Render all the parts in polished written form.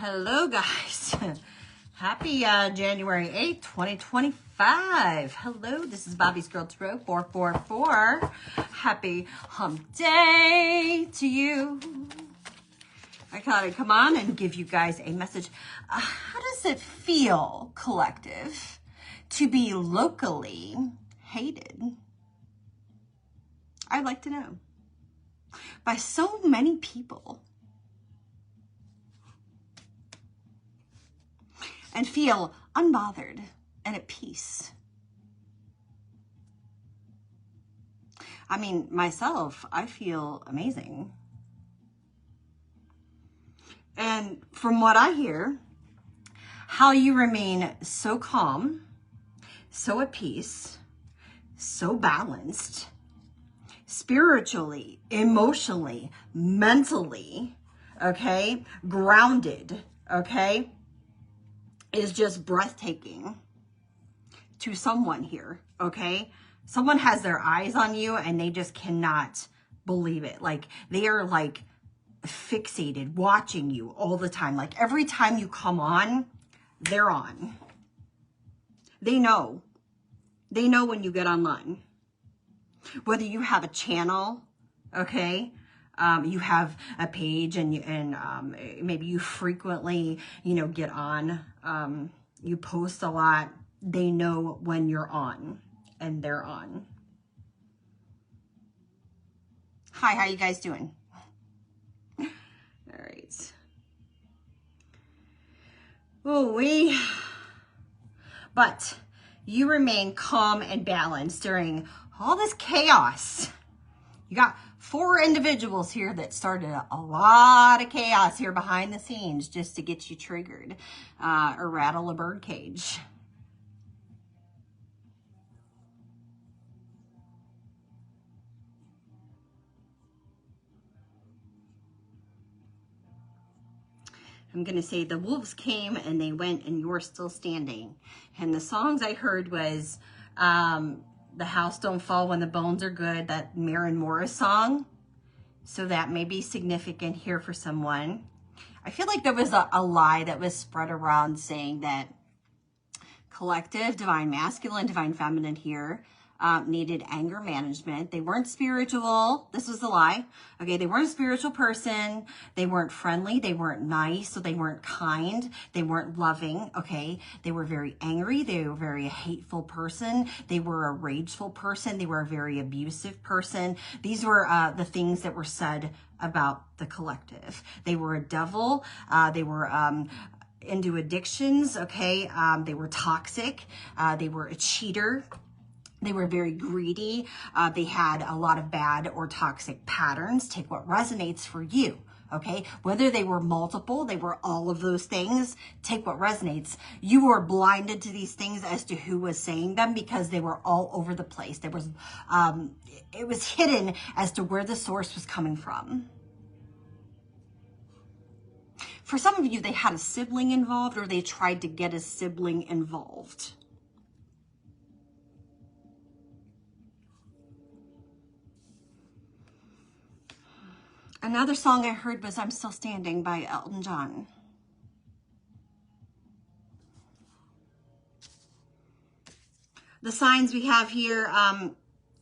Hello guys. Happy January 8th, 2025. Hello, this is Bobby's Girl Tarot 444. Happy hump day to you. I thought I'd come on and give you guys a message. How does it feel, collective, to be locally hated? I'd like to know. By so many people. And feel unbothered and at peace. I mean, myself, I feel amazing. And from what I hear, how you remain so calm, so at peace, so balanced, spiritually, emotionally, mentally, okay, grounded, okay, is just breathtaking to someone here, okay? Someone has their eyes on you and they just cannot believe it. Like, they are like fixated, watching you all the time. Like, every time you come on, they're on. They know. They know when you get online. Whether you have a channel, okay? You have a page and maybe you frequently, get on, you post a lot. They know when you're on and they're on. Hi, how you guys doing? All right. But you remain calm and balanced during all this chaos. You got 4 individuals here that started a lot of chaos here behind the scenes just to get you triggered or rattle a bird cage. I'm going to say the wolves came and they went and you're still standing. And the songs I heard was The House Don't Fall When the Bones Are Good, that Maren Morris song. So that may be significant here for someone. I feel like there was a lie that was spread around saying that collective, divine masculine, divine feminine here needed anger management. They weren't spiritual. This was a lie. Okay, they weren't a spiritual person. They weren't friendly. They weren't nice. So they weren't kind. They weren't loving. Okay, they were very angry. They were a very hateful person. They were a rageful person. They were a very abusive person. These were the things that were said about the collective. They were a devil. They were into addictions. Okay, they were toxic. They were a cheater. They were very greedy. They had a lot of bad or toxic patterns. Take what resonates for you, okay? Whether they were multiple, they were all of those things, take what resonates. You were blinded to these things as to who was saying them because they were all over the place. There was, it was hidden as to where the source was coming from. For some of you, they had a sibling involved or they tried to get a sibling involved. Another song I heard was I'm Still Standing by Elton John. The signs we have here,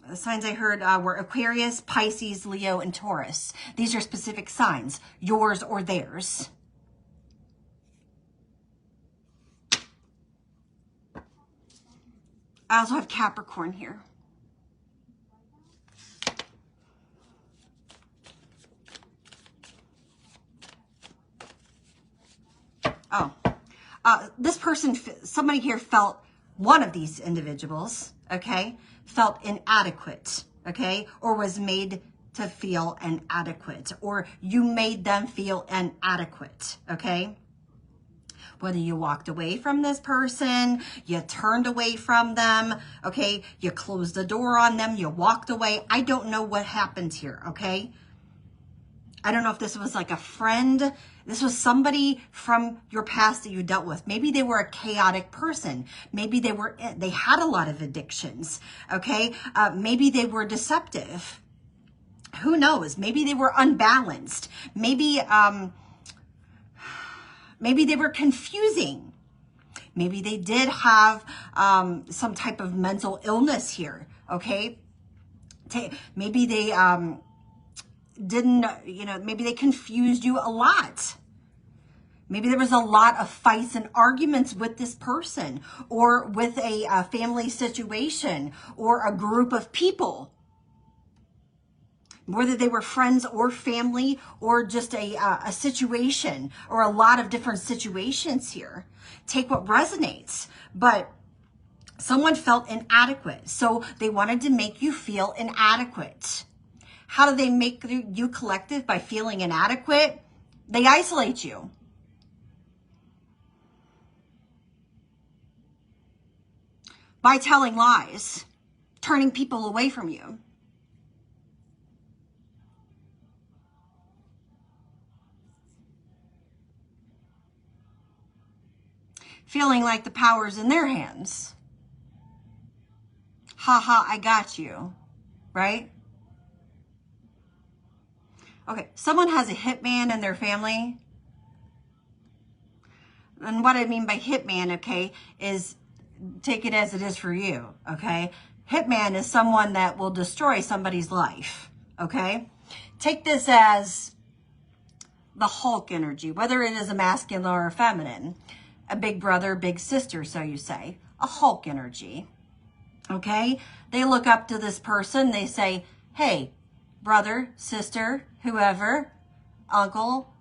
the signs I heard were Aquarius, Pisces, Leo, and Taurus. These are specific signs, yours or theirs. I also have Capricorn here. This person, somebody here felt, one of these individuals, okay, felt inadequate, okay, or was made to feel inadequate, or you made them feel inadequate, okay? Whether you walked away from this person, you turned away from them, okay, you closed the door on them, you walked away. I don't know what happened here, okay? I don't know if this was like a friend. This was somebody from your past that you dealt with. Maybe they were a chaotic person. Maybe they had a lot of addictions, okay? Maybe they were deceptive. Who knows? Maybe they were unbalanced. Maybe Maybe they were confusing. Maybe they did have some type of mental illness here, okay? Maybe they didn't, maybe they confused you a lot. Maybe there was a lot of fights and arguments with this person, or with a family situation, or a group of people. Whether they were friends or family, or just a situation, or a lot of different situations here. Take what resonates. But someone felt inadequate, so they wanted to make you feel inadequate. How do they make you collective? By feeling inadequate? They isolate you. By telling lies, turning people away from you. Feeling like the power's in their hands. Ha ha, I got you, right? Okay, someone has a hitman in their family. And what I mean by hitman, okay, is take it as it is for you, okay? Hitman is someone that will destroy somebody's life, okay? Take this as the Hulk energy, whether it is a masculine or a feminine. A big brother, big sister, so you say. A Hulk energy, okay? They look up to this person. They say, hey, brother, sister, whoever, uncle,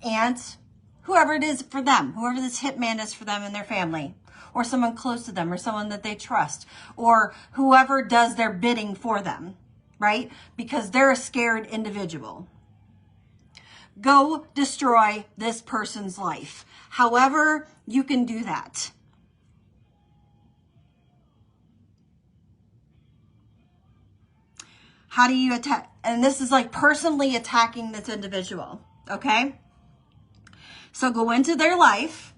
aunt, whoever it is for them, whoever this hitman is for them and their family, or someone close to them, or someone that they trust, or whoever does their bidding for them, right? Because they're a scared individual. Go destroy this person's life. However you can do that. How do you attack? And this is like personally attacking this individual, okay? So go into their life,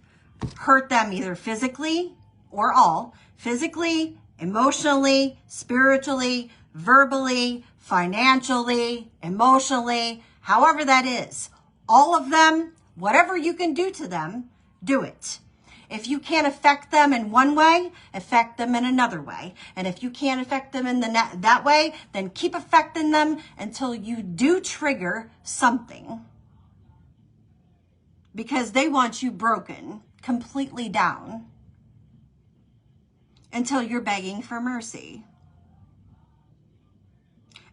hurt them either physically or all, physically, emotionally, spiritually, verbally, financially, emotionally, however that is. All of them, whatever you can do to them, do it. If you can't affect them in one way, affect them in another way. And if you can't affect them in that way, then keep affecting them until you do trigger something. Because they want you broken, completely down, until you're begging for mercy.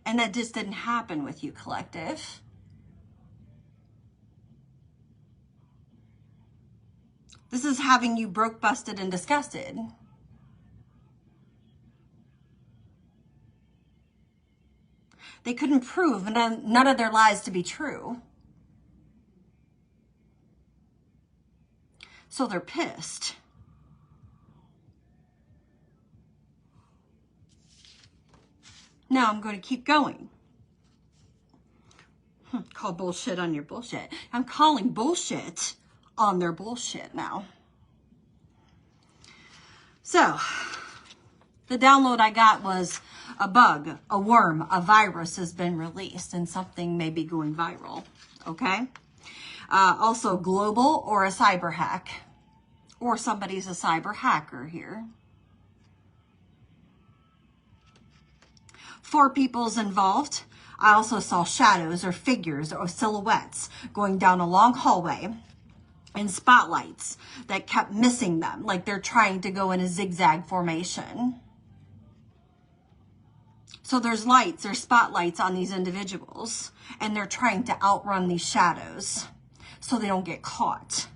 And that just didn't happen with you, collective. This is having you broke, busted, and disgusted. They couldn't prove none of their lies to be true. So they're pissed. Now I'm going to keep going. Call bullshit on your bullshit. I'm calling bullshit on their bullshit now. So, the download I got was a bug, a worm, a virus has been released and something may be going viral, okay? Also global or a cyber hack, or somebody's a cyber hacker here. 4 people's involved. I also saw shadows or figures or silhouettes going down a long hallway and spotlights that kept missing them, like they're trying to go in a zigzag formation. So there's lights or spotlights on these individuals, and they're trying to outrun these shadows so they don't get caught.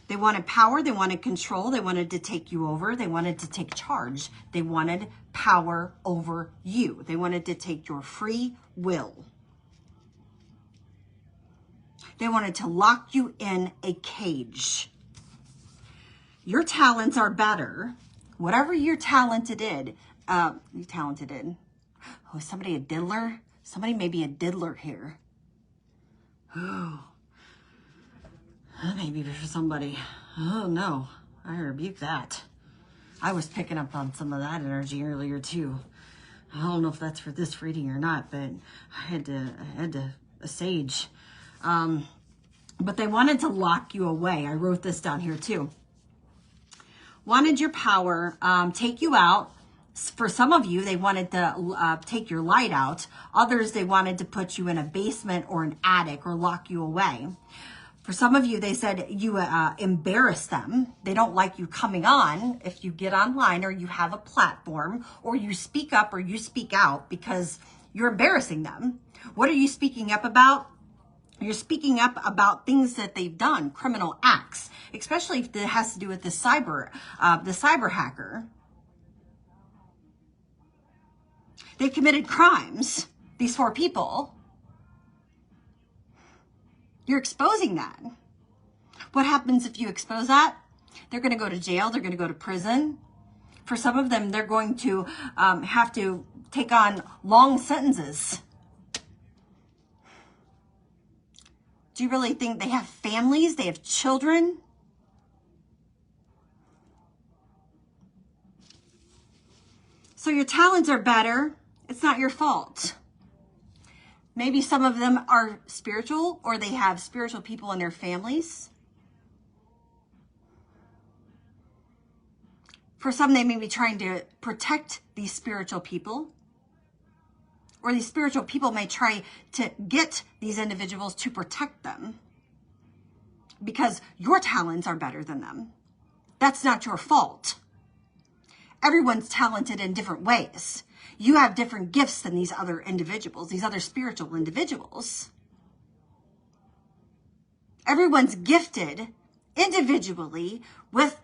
They wanted power, they wanted control, they wanted to take you over, they wanted to take charge. They wanted power over you. They wanted to take your free will. They wanted to lock you in a cage. Your talents are better. Whatever you're talented in, Oh, is somebody a diddler? Somebody may be a diddler here. Oh. Maybe for somebody. Oh no, I rebuke that. I was picking up on some of that energy earlier too. I don't know if that's for this reading or not, but I had to a sage. But they wanted to lock you away. I wrote this down here too. Wanted your power, take you out. For some of you, they wanted to take your light out. Others, they wanted to put you in a basement or an attic or lock you away. For some of you, they said you embarrass them. They don't like you coming on if you get online or you have a platform or you speak up or you speak out because you're embarrassing them. What are you speaking up about? You're speaking up about things that they've done, criminal acts, especially if it has to do with the cyber hacker. They've committed crimes, these 4 people. You're exposing that. What happens if you expose that? They're going to go to jail. They're going to go to prison. For some of them, they're going to have to take on long sentences. Do you really think they have families? They have children? So your talents are better. It's not your fault. Maybe some of them are spiritual or they have spiritual people in their families. For some, they may be trying to protect these spiritual people. Or these spiritual people may try to get these individuals to protect them. Because your talents are better than them. That's not your fault. Everyone's talented in different ways. You have different gifts than these other individuals, these other spiritual individuals. Everyone's gifted individually with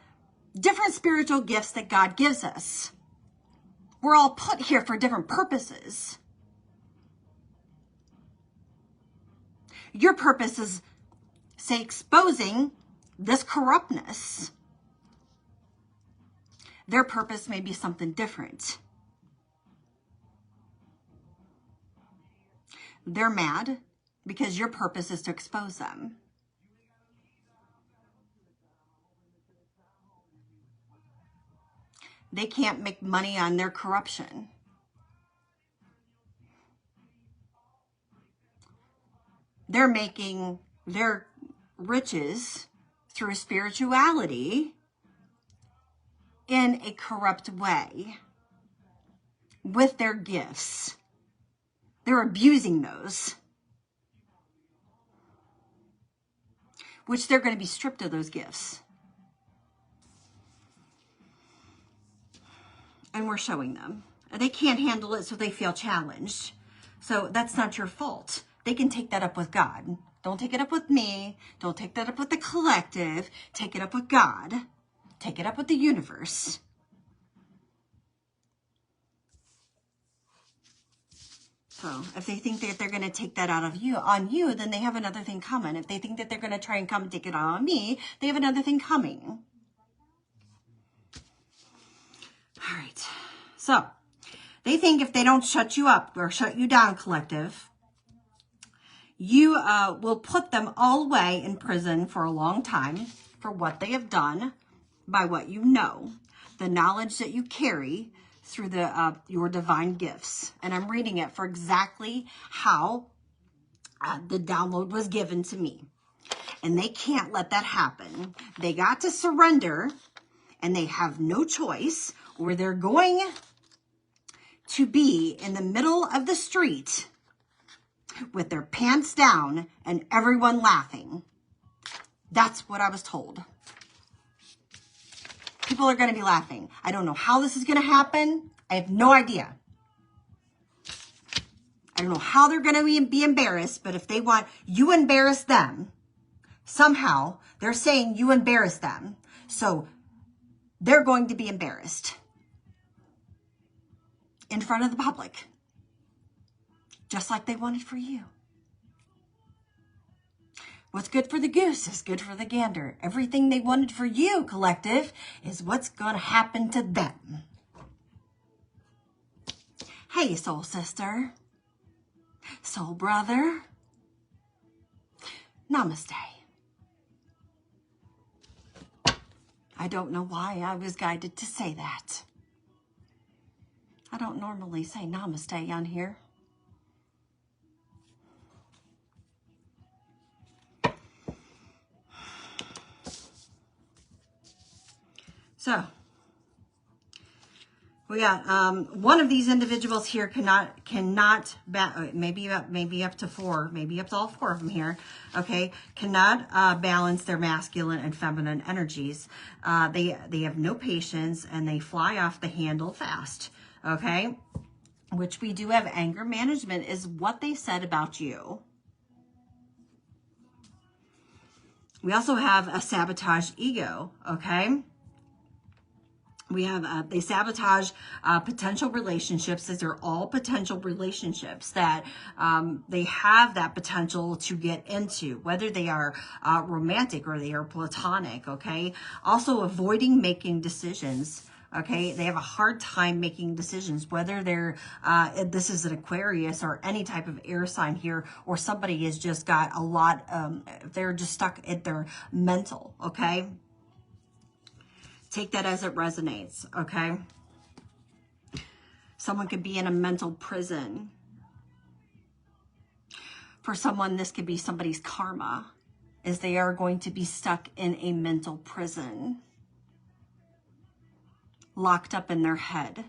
different spiritual gifts that God gives us. We're all put here for different purposes. Your purpose is, say, exposing this corruptness. Their purpose may be something different. They're mad because your purpose is to expose them. They can't make money on their corruption. They're making their riches through spirituality in a corrupt way with their gifts. They're abusing those, which they're going to be stripped of those gifts. And we're showing them. They can't handle it, so they feel challenged. So that's not your fault. They can take that up with God. Don't take it up with me. Don't take that up with the collective. Take it up with God. Take it up with the universe. So if they think that they're going to take that out of you, on you, then they have another thing coming. If they think that they're going to try and come and take it out on me, they have another thing coming. All right. So they think if they don't shut you up or shut you down, collective, you will put them all away in prison for a long time for what they have done by what you know, the knowledge that you carry through your divine gifts. And I'm reading it for exactly how the download was given to me. And they can't let that happen. They got to surrender, and they have no choice, or they're going to be in the middle of the street with their pants down and everyone laughing. That's what I was told. People are going to be laughing. I don't know how this is going to happen. I have no idea. I don't know how they're going to be embarrassed, but if they want, you embarrass them. Somehow, they're saying you embarrass them. So, they're going to be embarrassed in front of the public. Just like they wanted for you. What's good for the goose is good for the gander. Everything they wanted for you, collective, is what's going to happen to them. Hey, soul sister. Soul brother. Namaste. I don't know why I was guided to say that. I don't normally say namaste on here. So we got one of these individuals here cannot maybe up to four, maybe up to all four of them here, okay, cannot balance their masculine and feminine energies. They have no patience and they fly off the handle fast, okay, which we do have anger management is what they said about you. We also have a sabotage ego, okay. We have, they sabotage potential relationships. These are all potential relationships that they have that potential to get into, whether they are romantic or they are platonic, okay? Also avoiding making decisions, okay? They have a hard time making decisions, whether they're, this is an Aquarius or any type of air sign here, or somebody has just got a lot, they're just stuck at their mental, okay? Take that as it resonates, okay? Someone could be in a mental prison. For someone, this could be somebody's karma, is they are going to be stuck in a mental prison, locked up in their head.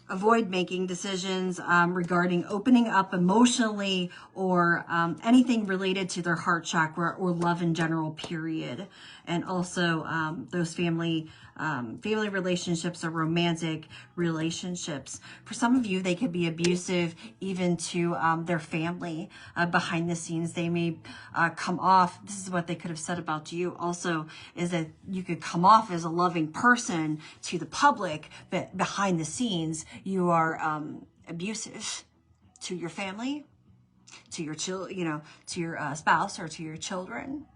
Avoid making decisions regarding opening up emotionally or anything related to their heart chakra or love in general, period. And also those family relationships or romantic relationships. For some of you, they could be abusive even to their family behind the scenes. They may come off, this is what they could have said about you also, is that you could come off as a loving person to the public, but behind the scenes, you are abusive to your family, to your to your spouse or to your children.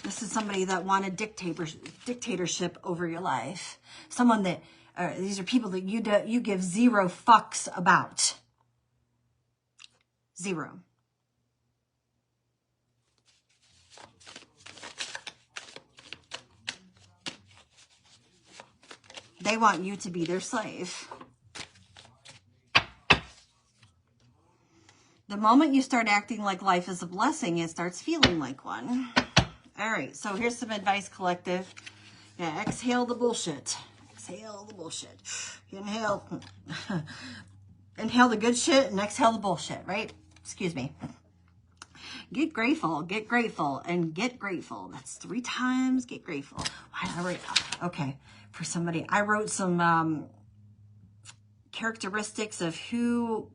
This is somebody that wanted dictatorship over your life. Someone that, these are people that you give zero fucks about. Zero. They want you to be their slave. The moment you start acting like life is a blessing, it starts feeling like one. All right, so here's some advice, collective. Yeah, exhale the bullshit. Exhale the bullshit. Inhale. Inhale the good shit and exhale the bullshit, right? Excuse me. Get grateful, and get grateful. That's 3 times. Get grateful. Why did I write? Okay, for somebody, I wrote some characteristics of who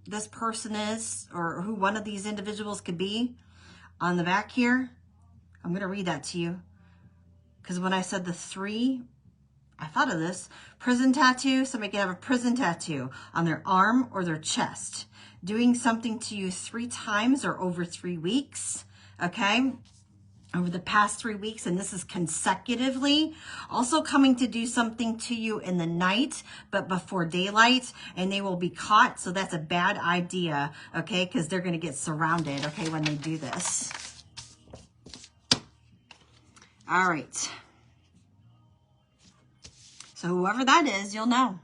this person is or who one of these individuals could be on the back here. I'm going to read that to you because when I said the 3, I thought of this. Prison tattoo. Somebody can have a prison tattoo on their arm or their chest. Doing something to you 3 times or over 3 weeks. Okay. Over the past 3 weeks, and this is consecutively. Also coming to do something to you in the night, but before daylight, and they will be caught. So that's a bad idea, okay? Because they're going to get surrounded, okay, when they do this. All right. So whoever that is, you'll know.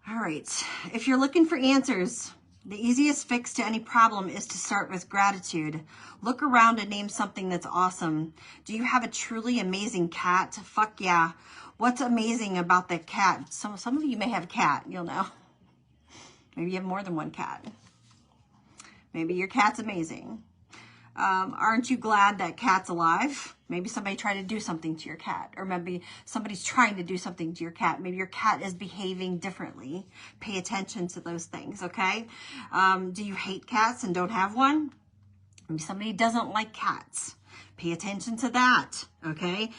All right. If you're looking for answers, the easiest fix to any problem is to start with gratitude. Look around and name something that's awesome. Do you have a truly amazing cat? Fuck yeah. What's amazing about the cat? Some of you may have a cat, you'll know. Maybe you have more than one cat. Maybe your cat's amazing. Aren't you glad that cat's alive? Maybe somebody tried to do something to your cat, or maybe somebody's trying to do something to your cat. Maybe your cat is behaving differently. Pay attention to those things, okay? Do you hate cats and don't have one? Maybe somebody doesn't like cats. Pay attention to that, okay?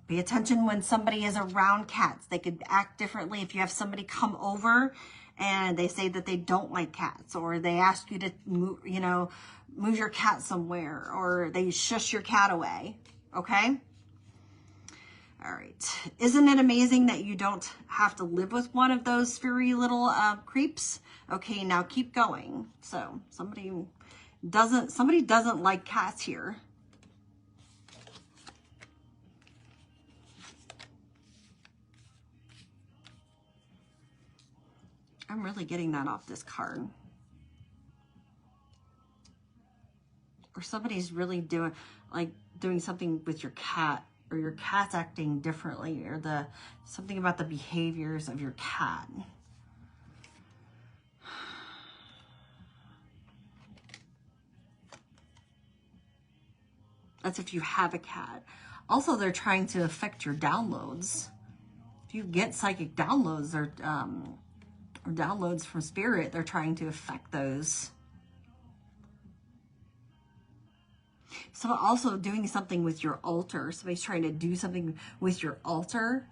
Pay attention when somebody is around cats. They could act differently if you have somebody come over and they say that they don't like cats, or they ask you to move, move your cat somewhere, or they shush your cat away, okay? All right. Isn't it amazing that you don't have to live with one of those furry little creeps, Okay, now keep going. So somebody doesn't like cats here. I'm really getting that off this card. Or somebody's really doing something with your cat, or your cat's acting differently, or something about the behaviors of your cat. That's if you have a cat. Also, they're trying to affect your downloads. If you get psychic downloads or downloads from spirit, they're trying to affect those. So also doing something with your altar. Somebody's trying to do something with your altar.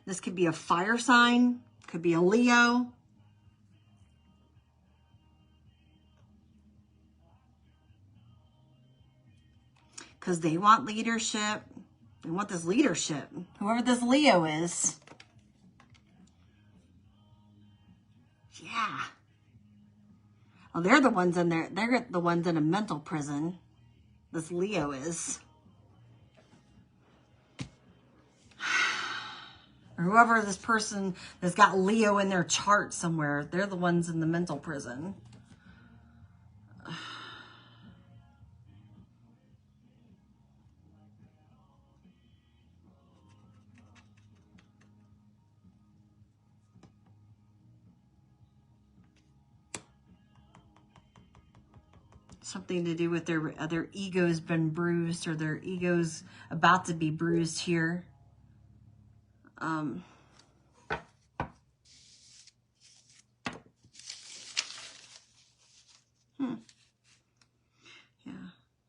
This could be a fire sign, could be a Leo. Because they want leadership. They want this leadership. Whoever this Leo is. Yeah. Well, they're the ones in there. They're the ones in a mental prison. This Leo is. Or whoever this person that's got Leo in their chart somewhere, they're the ones in the mental prison. Something to do with their ego's been bruised, or their ego's about to be bruised here. Yeah,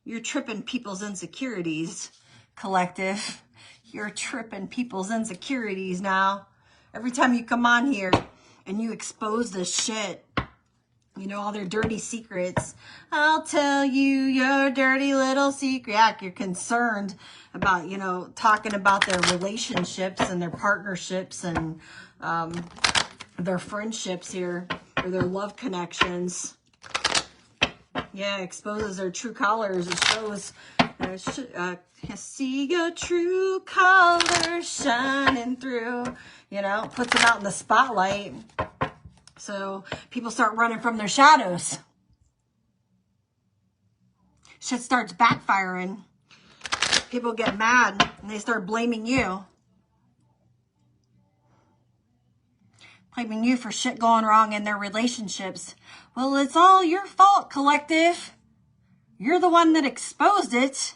you're tripping people's insecurities, collective. You're tripping people's insecurities now. Every time you come on here and you expose this shit, you know, all their dirty secrets. I'll tell you your dirty little secret. Yeah, you're concerned about, you know, talking about their relationships and their partnerships and their friendships here, or their love connections. Yeah, exposes their true colors. It shows, see your true colors shining through. You know, puts them out in the spotlight. So people start running from their shadows. Shit starts backfiring. People get mad and they start blaming you. Blaming you for shit going wrong in their relationships. Well, it's all your fault, collective. You're the one that exposed it.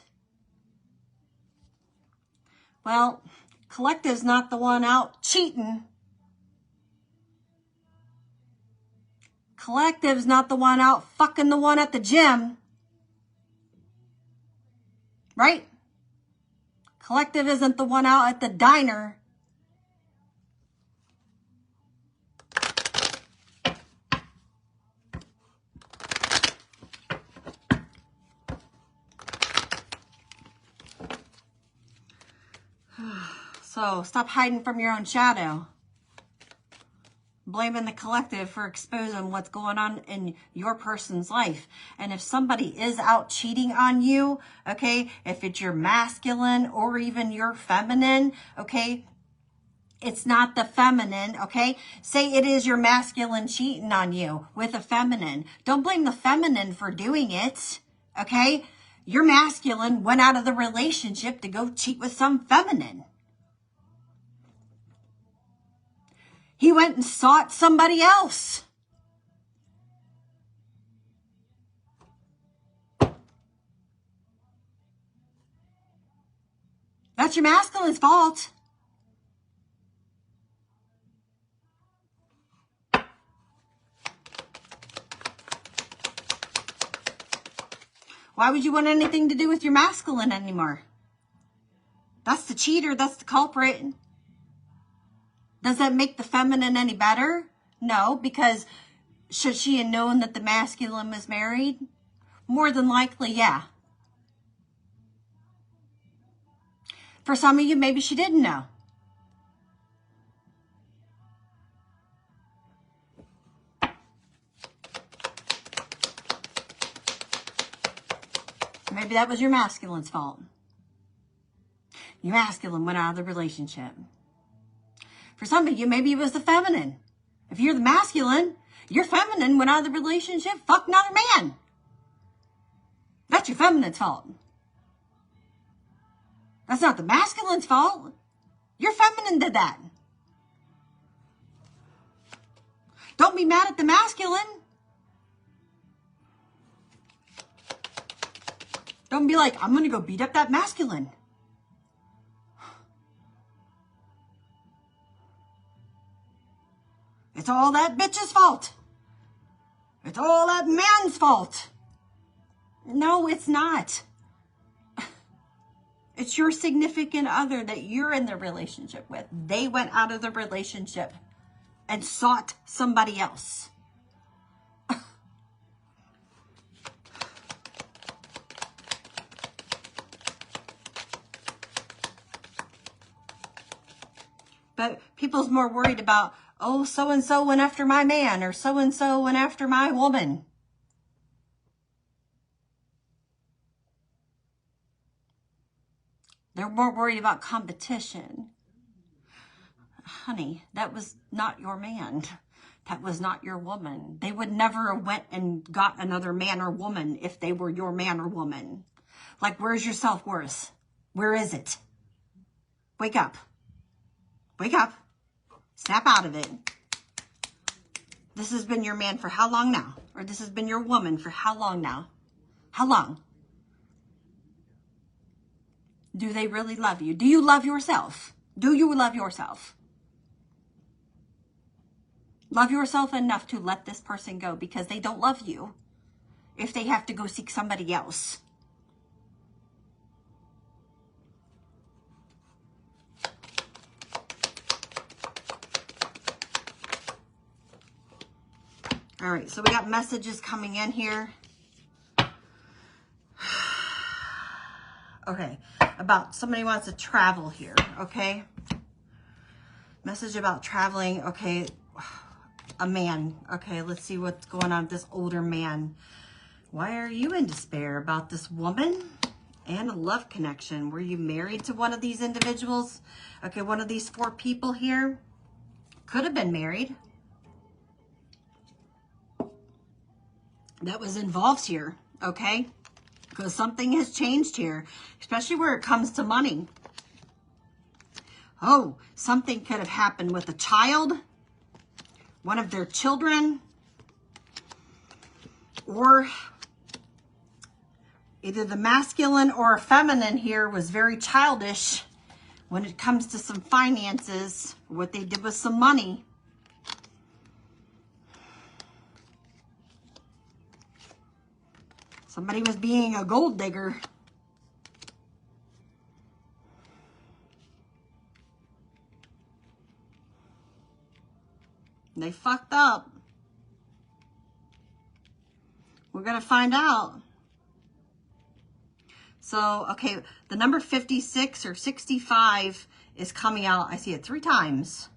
Well, collective's not the one out cheating. Collective's not the one out fucking the one at the gym. Right? Collective isn't the one out at the diner. So stop hiding from your own shadow. Blaming the collective for exposing what's going on in your person's life. And if somebody is out cheating on you, okay, if it's your masculine or even your feminine, okay, it's not the feminine, okay? Say it is your masculine cheating on you with a feminine. Don't blame the feminine for doing it, okay? Your masculine went out of the relationship to go cheat with some feminine. He went and sought somebody else. That's your masculine's fault. Why would you want anything to do with your masculine anymore? That's the cheater. That's the culprit. Does that make the feminine any better? No, because should she have known that the masculine was married? More than likely, yeah. For some of you, maybe she didn't know. Maybe that was your masculine's fault. Your masculine went out of the relationship. For some of you, maybe it was the feminine. If you're the masculine, your feminine went out of the relationship, fucked another man. That's your feminine's fault. That's not the masculine's fault. Your feminine did that. Don't be mad at the masculine. Don't be like, I'm going to go beat up that masculine. It's all that bitch's fault. It's all that man's fault. No, it's not. It's your significant other that you're in the relationship with. They went out of the relationship and sought somebody else. But people's more worried about, oh, so-and-so went after my man, or so-and-so went after my woman. They're more worried about competition. Honey, that was not your man. That was not your woman. They would never have went and got another man or woman if they were your man or woman. Like, where's your self-worth? Where is it? Wake up. Wake up. Snap out of it. This has been your man for how long now? Or this has been your woman for how long now? How long? Do they really love you? Do you love yourself? Do you love yourself? Love yourself enough to let this person go because they don't love you if they have to go seek somebody else. All right, so we got messages coming in here. Okay, about somebody wants to travel here, okay? Message about traveling, okay. A man, okay, let's see what's going on with this older man. Why are you in despair about this woman and a love connection? Were you married to one of these individuals? Okay, one of these 4 people here could have been married. That was involved here, okay? Because something has changed here, especially where it comes to money. Oh, something could have happened with a child, one of their children, or either the masculine or feminine here was very childish when it comes to some finances, what they did with some money. Somebody was being a gold digger. They fucked up. We're going to find out. So, okay, the number 56 or 65 is coming out. I see it 3 times.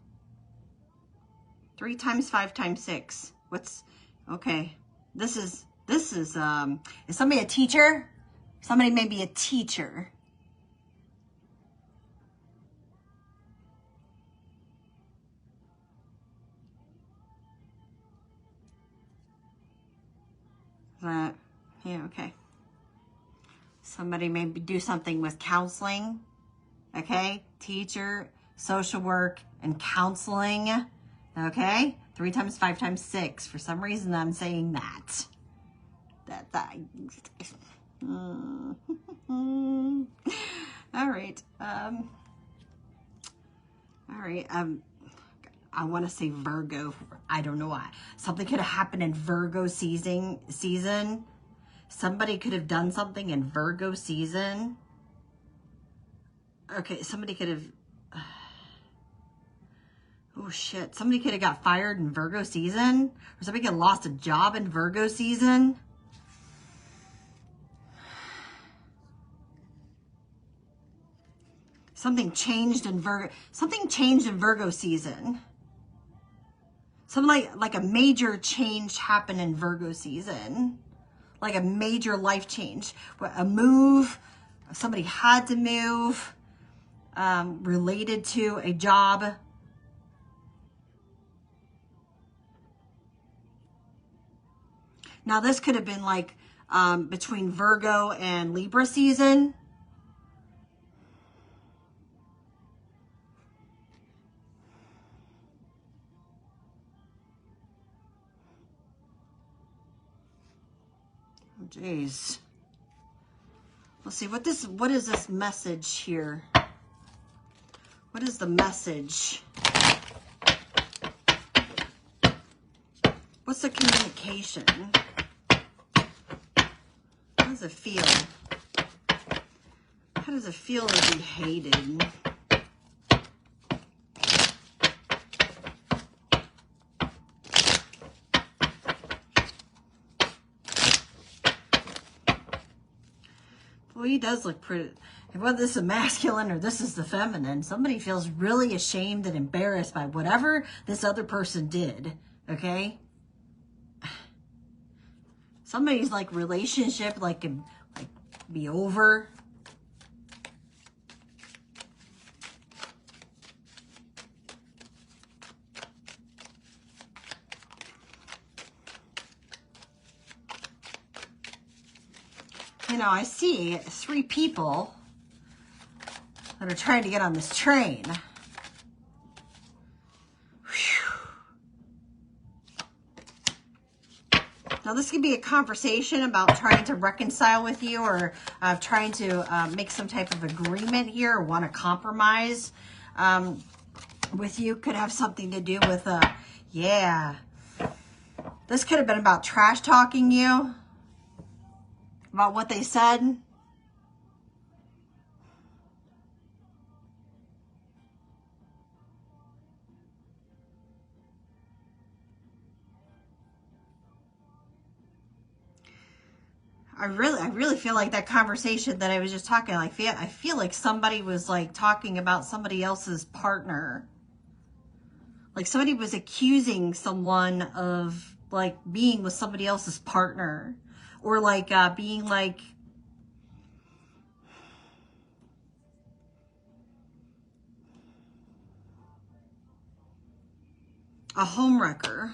3 times 5 times 6. What's, okay, this is somebody a teacher? Somebody may be a teacher. Yeah, okay. Somebody maybe do something with counseling. Okay, teacher, social work, and counseling. Okay, 3 times 5 times 6. For some reason, I'm saying that. All right. I want to say Virgo. I don't know why. Something could have happened in Virgo season. Somebody could have done something in Virgo season. Okay, somebody could have... Oh, shit. Somebody could have got fired in Virgo season. Or somebody could have lost a job in Virgo season. Something changed in Virgo. Something changed in Virgo season. Something like a major change happened in Virgo season. like a major life change, a move, somebody had to move, related to a job. Now this could have been like between Virgo and Libra season. Oh, geez. Let's see, what is this message here? What is the message? What's the communication? How does it feel? How does it feel to be hated? Well, he does look pretty. Whether this is masculine or this is the feminine, somebody feels really ashamed and embarrassed by whatever this other person did, okay? Somebody's like relationship like be over. You know, I see 3 people that are trying to get on this train. Now, this could be a conversation about trying to reconcile with you, or trying to make some type of agreement here, or want to compromise with you. Could have something to do with, yeah. This could have been about trash talking you, about what they said. I really feel like that conversation that I was just talking, I feel like somebody was like talking about somebody else's partner. Like somebody was accusing someone of like being with somebody else's partner, or like being like a homewrecker.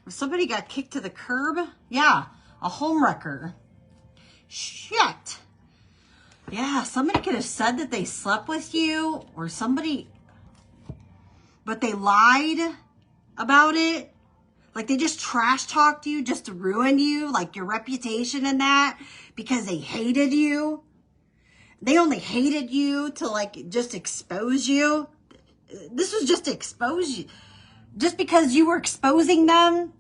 Somebody got kicked to the curb? Yeah, a homewrecker. Shit. Yeah, somebody could have said that they slept with you, or somebody, but they lied about it. Like they just trash talked you just to ruin you, like your reputation and that, because they hated you. They only hated you to like just expose you. This was just to expose you. Just because you were exposing them,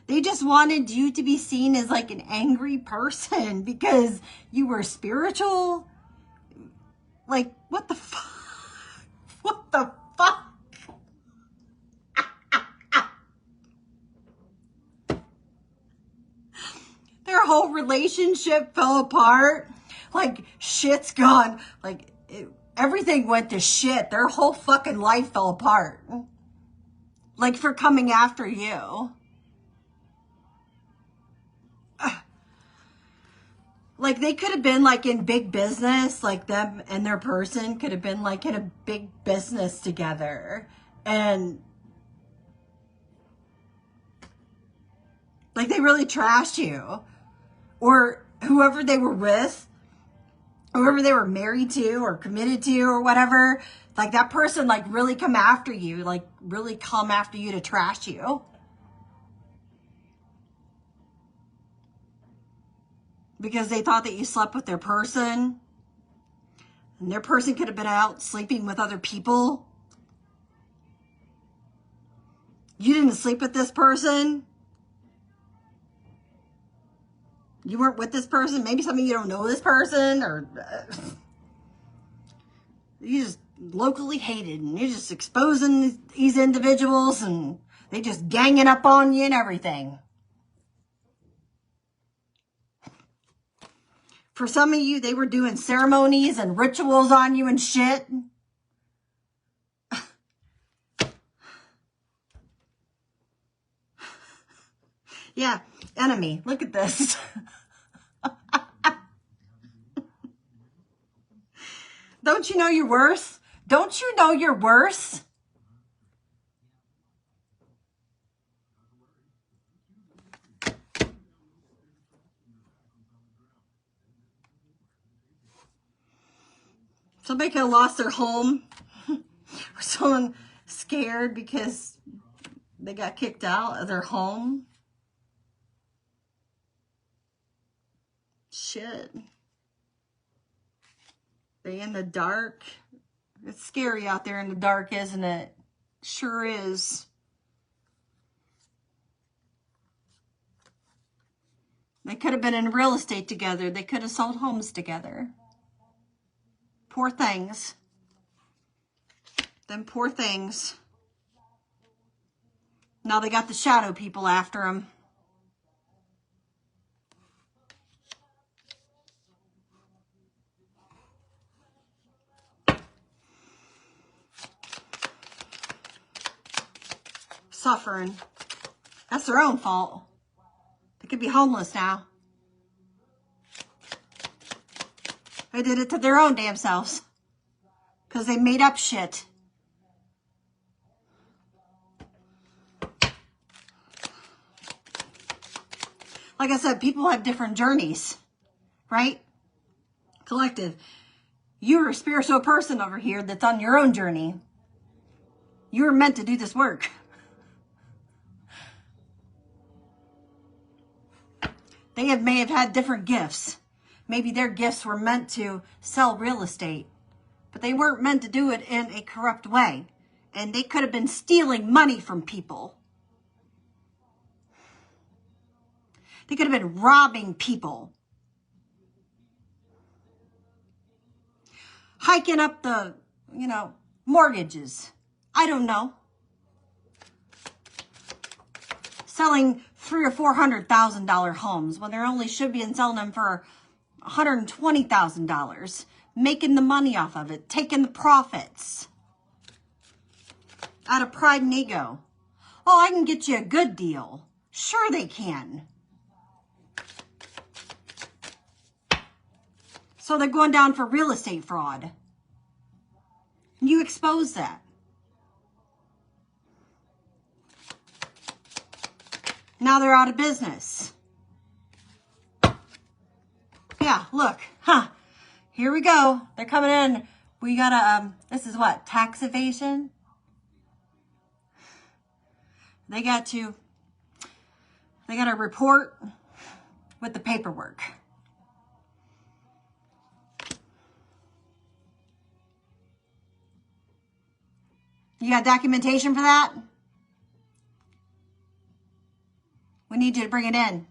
they just wanted you to be seen as like an angry person because you were spiritual. Like, what the fuck? What the fuck? Their whole relationship fell apart. Like, shit's gone. Like, everything went to shit. Their whole fucking life fell apart. Like, for coming after you. Like, they could have been, like, in big business. Like, them and their person could have been, like, in a big business together. And, like, they really trashed you. Or whoever they were with, whoever they were married to or committed to or whatever. Like, that person, like, really come after you. Like, really come after you to trash you. Because they thought that you slept with their person. And their person could have been out sleeping with other people. You didn't sleep with this person. You weren't with this person. Maybe some of you don't know this person. Or you just locally hated. And you're just exposing these individuals. And they just ganging up on you and everything. For some of you, they were doing ceremonies and rituals on you and shit. Yeah, enemy, look at this. Don't you know your worth? Don't you know your worth? Somebody could have lost their home. Or someone scared because they got kicked out of their home. Shit. They in the dark. It's scary out there in the dark, isn't it? Sure is. They could have been in real estate together. They could have sold homes together. Poor things. Them poor things. Now they got the shadow people after them. Suffering. That's their own fault. They could be homeless now. They did it to their own damn selves. Because they made up shit. Like I said, people have different journeys, right? Collective. You're a spiritual person over here that's on your own journey. You're meant to do this work. They may have had different gifts. Maybe their gifts were meant to sell real estate, but they weren't meant to do it in a corrupt way. And they could have been stealing money from people. They could have been robbing people. Hiking up the, mortgages. I don't know. Selling $300,000 or $400,000 homes when they only should be selling them for $120,000. Making the money off of it. Taking the profits. Out of pride and ego. Oh, I can get you a good deal. Sure they can. So they're going down for real estate fraud. You expose that. Now they're out of business. Yeah, look. Here we go. They're coming in. We gotta, this is what? Tax evasion? They got to report with the paperwork. You got documentation for that? We need you to bring it in.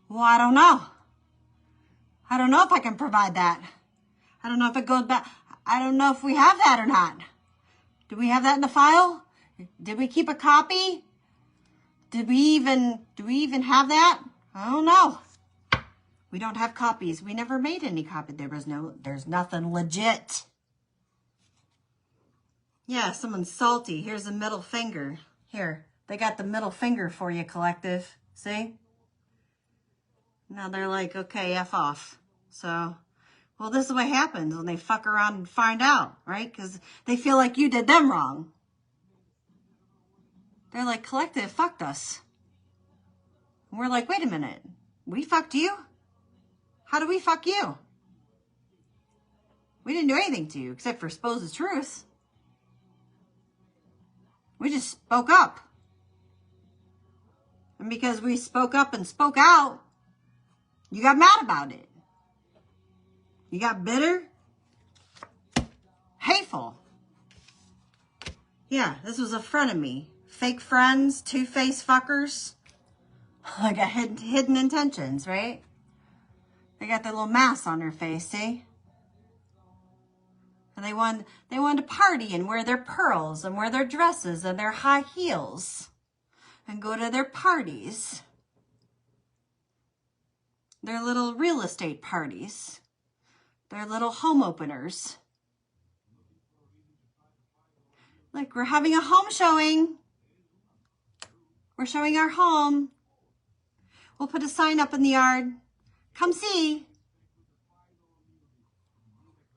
Well, I don't know. I don't know if I can provide that. I don't know if it goes back. I don't know if we have that or not. Do we have that in the file? Did we keep a copy? Do we even have that? I don't know. We don't have copies. We never made any copy. There's nothing legit. Yeah, someone's salty. Here's a middle finger. Here, they got the middle finger for you, collective. See? Now they're like, okay, F off. So, well, this is what happens when they fuck around and find out, right? Because they feel like you did them wrong. They're like, collective fucked us. And we're like, wait a minute. We fucked you? How do we fuck you? We didn't do anything to you except for expose the truth. We just spoke up. And because we spoke up and spoke out, you got mad about it. You got bitter. Hateful. Yeah, this was a frenemy. Fake friends, two-faced fuckers. I got hidden intentions, right? They got their little masks on their face, see? And they wanted to party and wear their pearls and wear their dresses and their high heels and go to their parties. Their little real estate parties. Their little home openers. Like, we're having a home showing. We're showing our home. We'll put a sign up in the yard. Come see.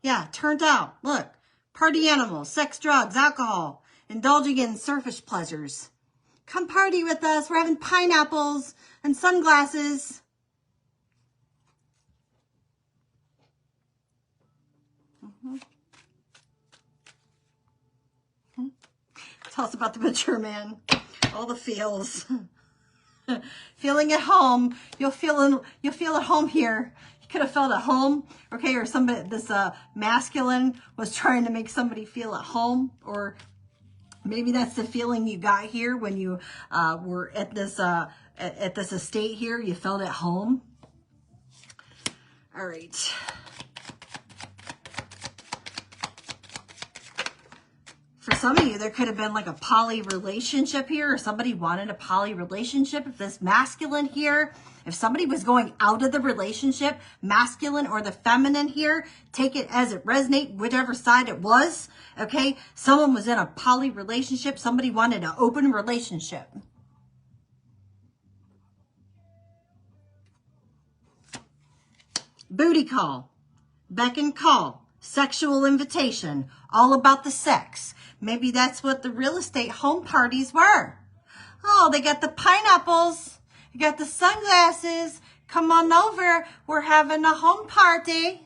Yeah, turned out. Look, party animals, sex, drugs, alcohol, indulging in surface pleasures. Come party with us. We're having pineapples and sunglasses. Tell us about the mature man. All the feels. Feeling at home. You'll feel at home here. You could have felt at home, okay? Or somebody, this masculine was trying to make somebody feel at home, or maybe that's the feeling you got here when you were at this estate here. You felt at home. All right. For some of you, there could have been like a poly relationship here, or somebody wanted a poly relationship. If this masculine here, if somebody was going out of the relationship, masculine or the feminine here, take it as it resonates, whichever side it was, okay? Someone was in a poly relationship. Somebody wanted an open relationship. Booty call, beck and call, sexual invitation, all about the sex. Maybe that's what the real estate home parties were. Oh, they got the pineapples. You got the sunglasses. Come on over. We're having a home party.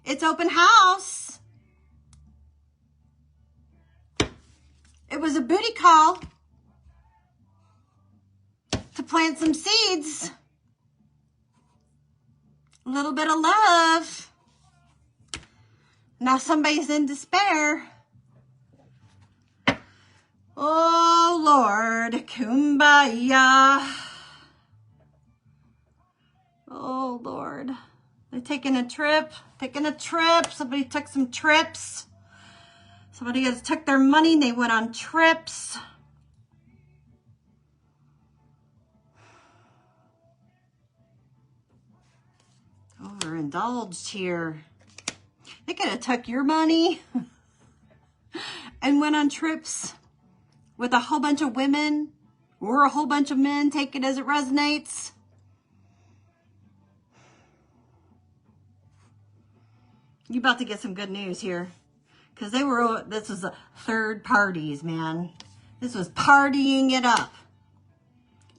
It's open house. It was a booty call to plant some seeds. A little bit of love. Now somebody's in despair. Oh, Lord, kumbaya. Oh, Lord. They're taking a trip. Somebody took some trips. Somebody else took their money and they went on trips. Overindulged here. They could have took your money and went on trips with a whole bunch of women or a whole bunch of men. Take it as it resonates. You about to get some good news here, because this was third parties, man. This was partying it up,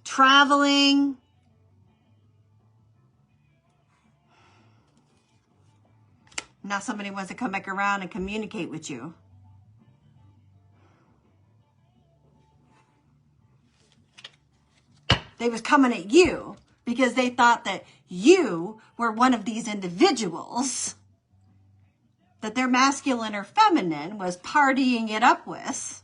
traveling. Now somebody wants to come back around and communicate with you. They was coming at you because they thought that you were one of these individuals that their masculine or feminine was partying it up with.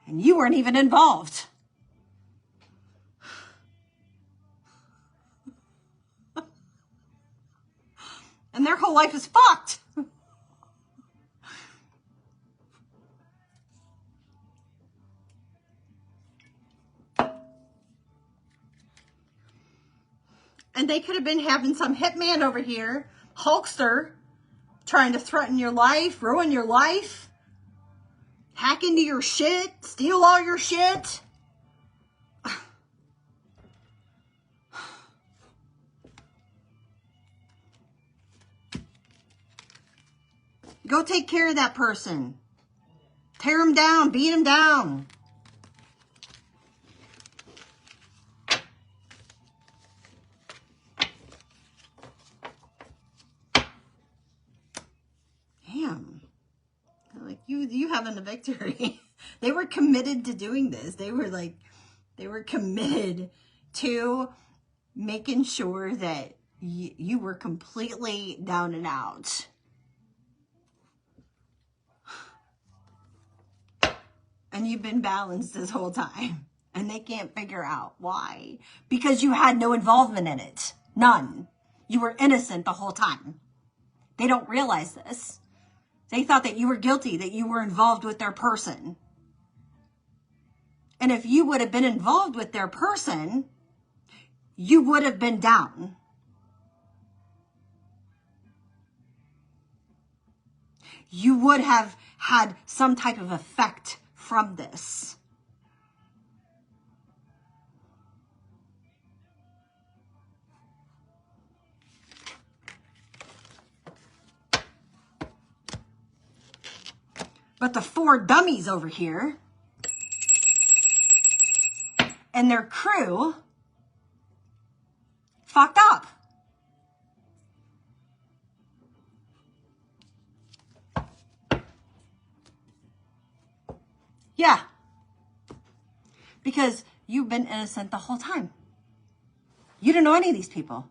And you weren't even involved. And their whole life is fucked. And they could have been having some hitman over here, Hulkster, trying to threaten your life, ruin your life, hack into your shit, steal all your shit. Go take care of that person. Tear him down, beat him down. Damn. Like, you having a victory. They were committed to doing this. They were committed to making sure that you were completely down and out. And you've been balanced this whole time. And they can't figure out why. Because you had no involvement in it. None. You were innocent the whole time. They don't realize this. They thought that you were guilty, that you were involved with their person. And if you would have been involved with their person, you would have been down. You would have had some type of effect from this. But the four dummies over here and their crew fucked up. Yeah. Because you've been innocent the whole time. You didn't know any of these people.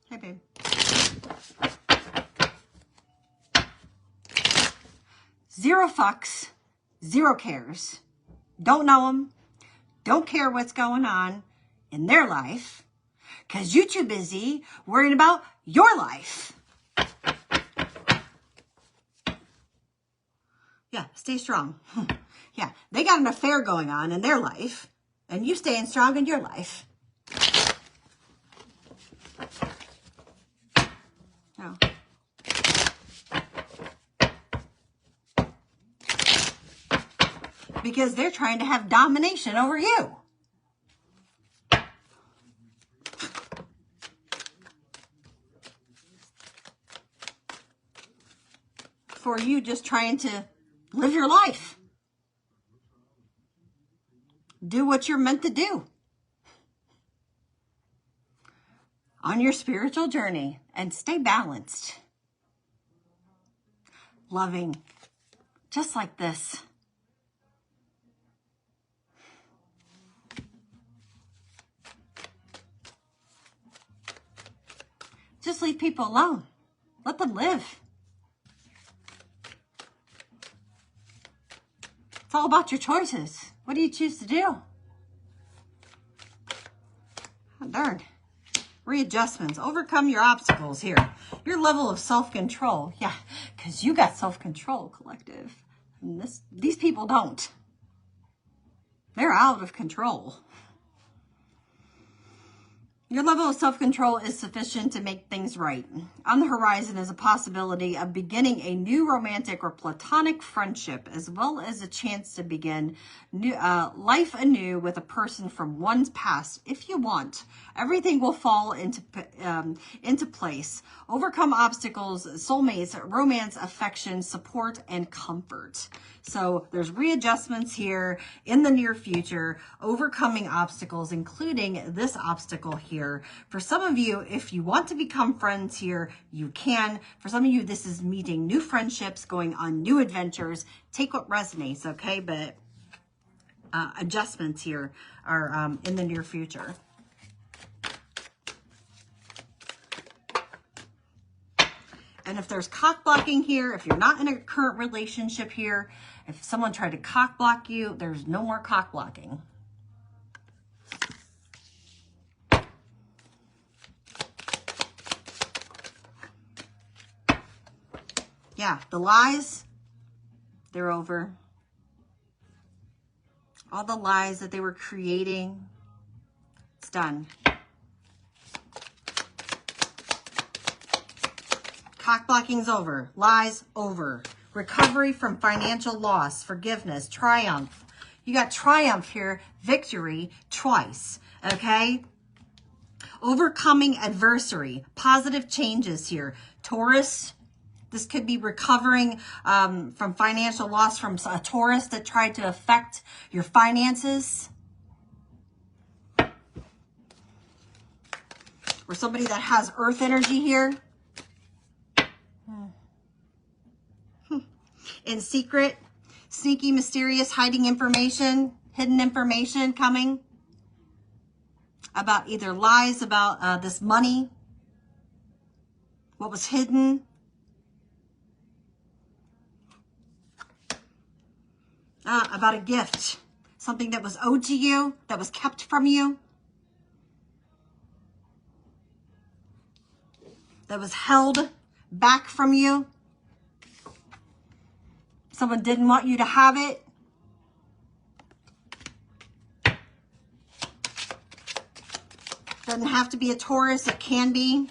Hey, babe. Zero fucks, zero cares. Don't know them. Don't care what's going on in their life. Because you're too busy worrying about your life. Yeah, stay strong. Yeah, they got an affair going on in their life. And you staying strong in your life. Oh. Because they're trying to have domination over you. For you just trying to live your life. Do what you're meant to do. On your spiritual journey. And stay balanced. Loving. Just like this. Just leave people alone. Let them live. It's all about your choices. What do you choose to do? Oh, darn. Readjustments. Overcome your obstacles here. Your level of self-control. Yeah, because you got self-control, collective. And these people don't. They're out of control. Your level of self-control is sufficient to make things right. On the horizon is a possibility of beginning a new romantic or platonic friendship, as well as a chance to begin life anew with a person from one's past. If you want, everything will fall into place. Overcome obstacles, soulmates, romance, affection, support, and comfort. So there's readjustments here in the near future, overcoming obstacles, including this obstacle here. For some of you, if you want to become friends here, you can. For some of you, this is meeting new friendships, going on new adventures. Take what resonates, okay? But adjustments here are in the near future. And if there's cock blocking here, if you're not in a current relationship here, if someone tried to cock block you, there's no more cock blocking. Yeah, the lies, they're over. All the lies that they were creating, it's done. Cock blocking's over. Lies, over. Recovery from financial loss, forgiveness, triumph. You got triumph here, victory, twice, okay? Overcoming adversity, positive changes here. Taurus, this could be recovering from financial loss from a Taurus that tried to affect your finances. Or somebody that has earth energy here. In secret, sneaky, mysterious, hiding information, hidden information coming about either lies about this money, what was hidden, about a gift. something that was owed to you, that was kept from you, that was held back from you. Someone didn't want you to have it. Doesn't have to be a Taurus, it can be.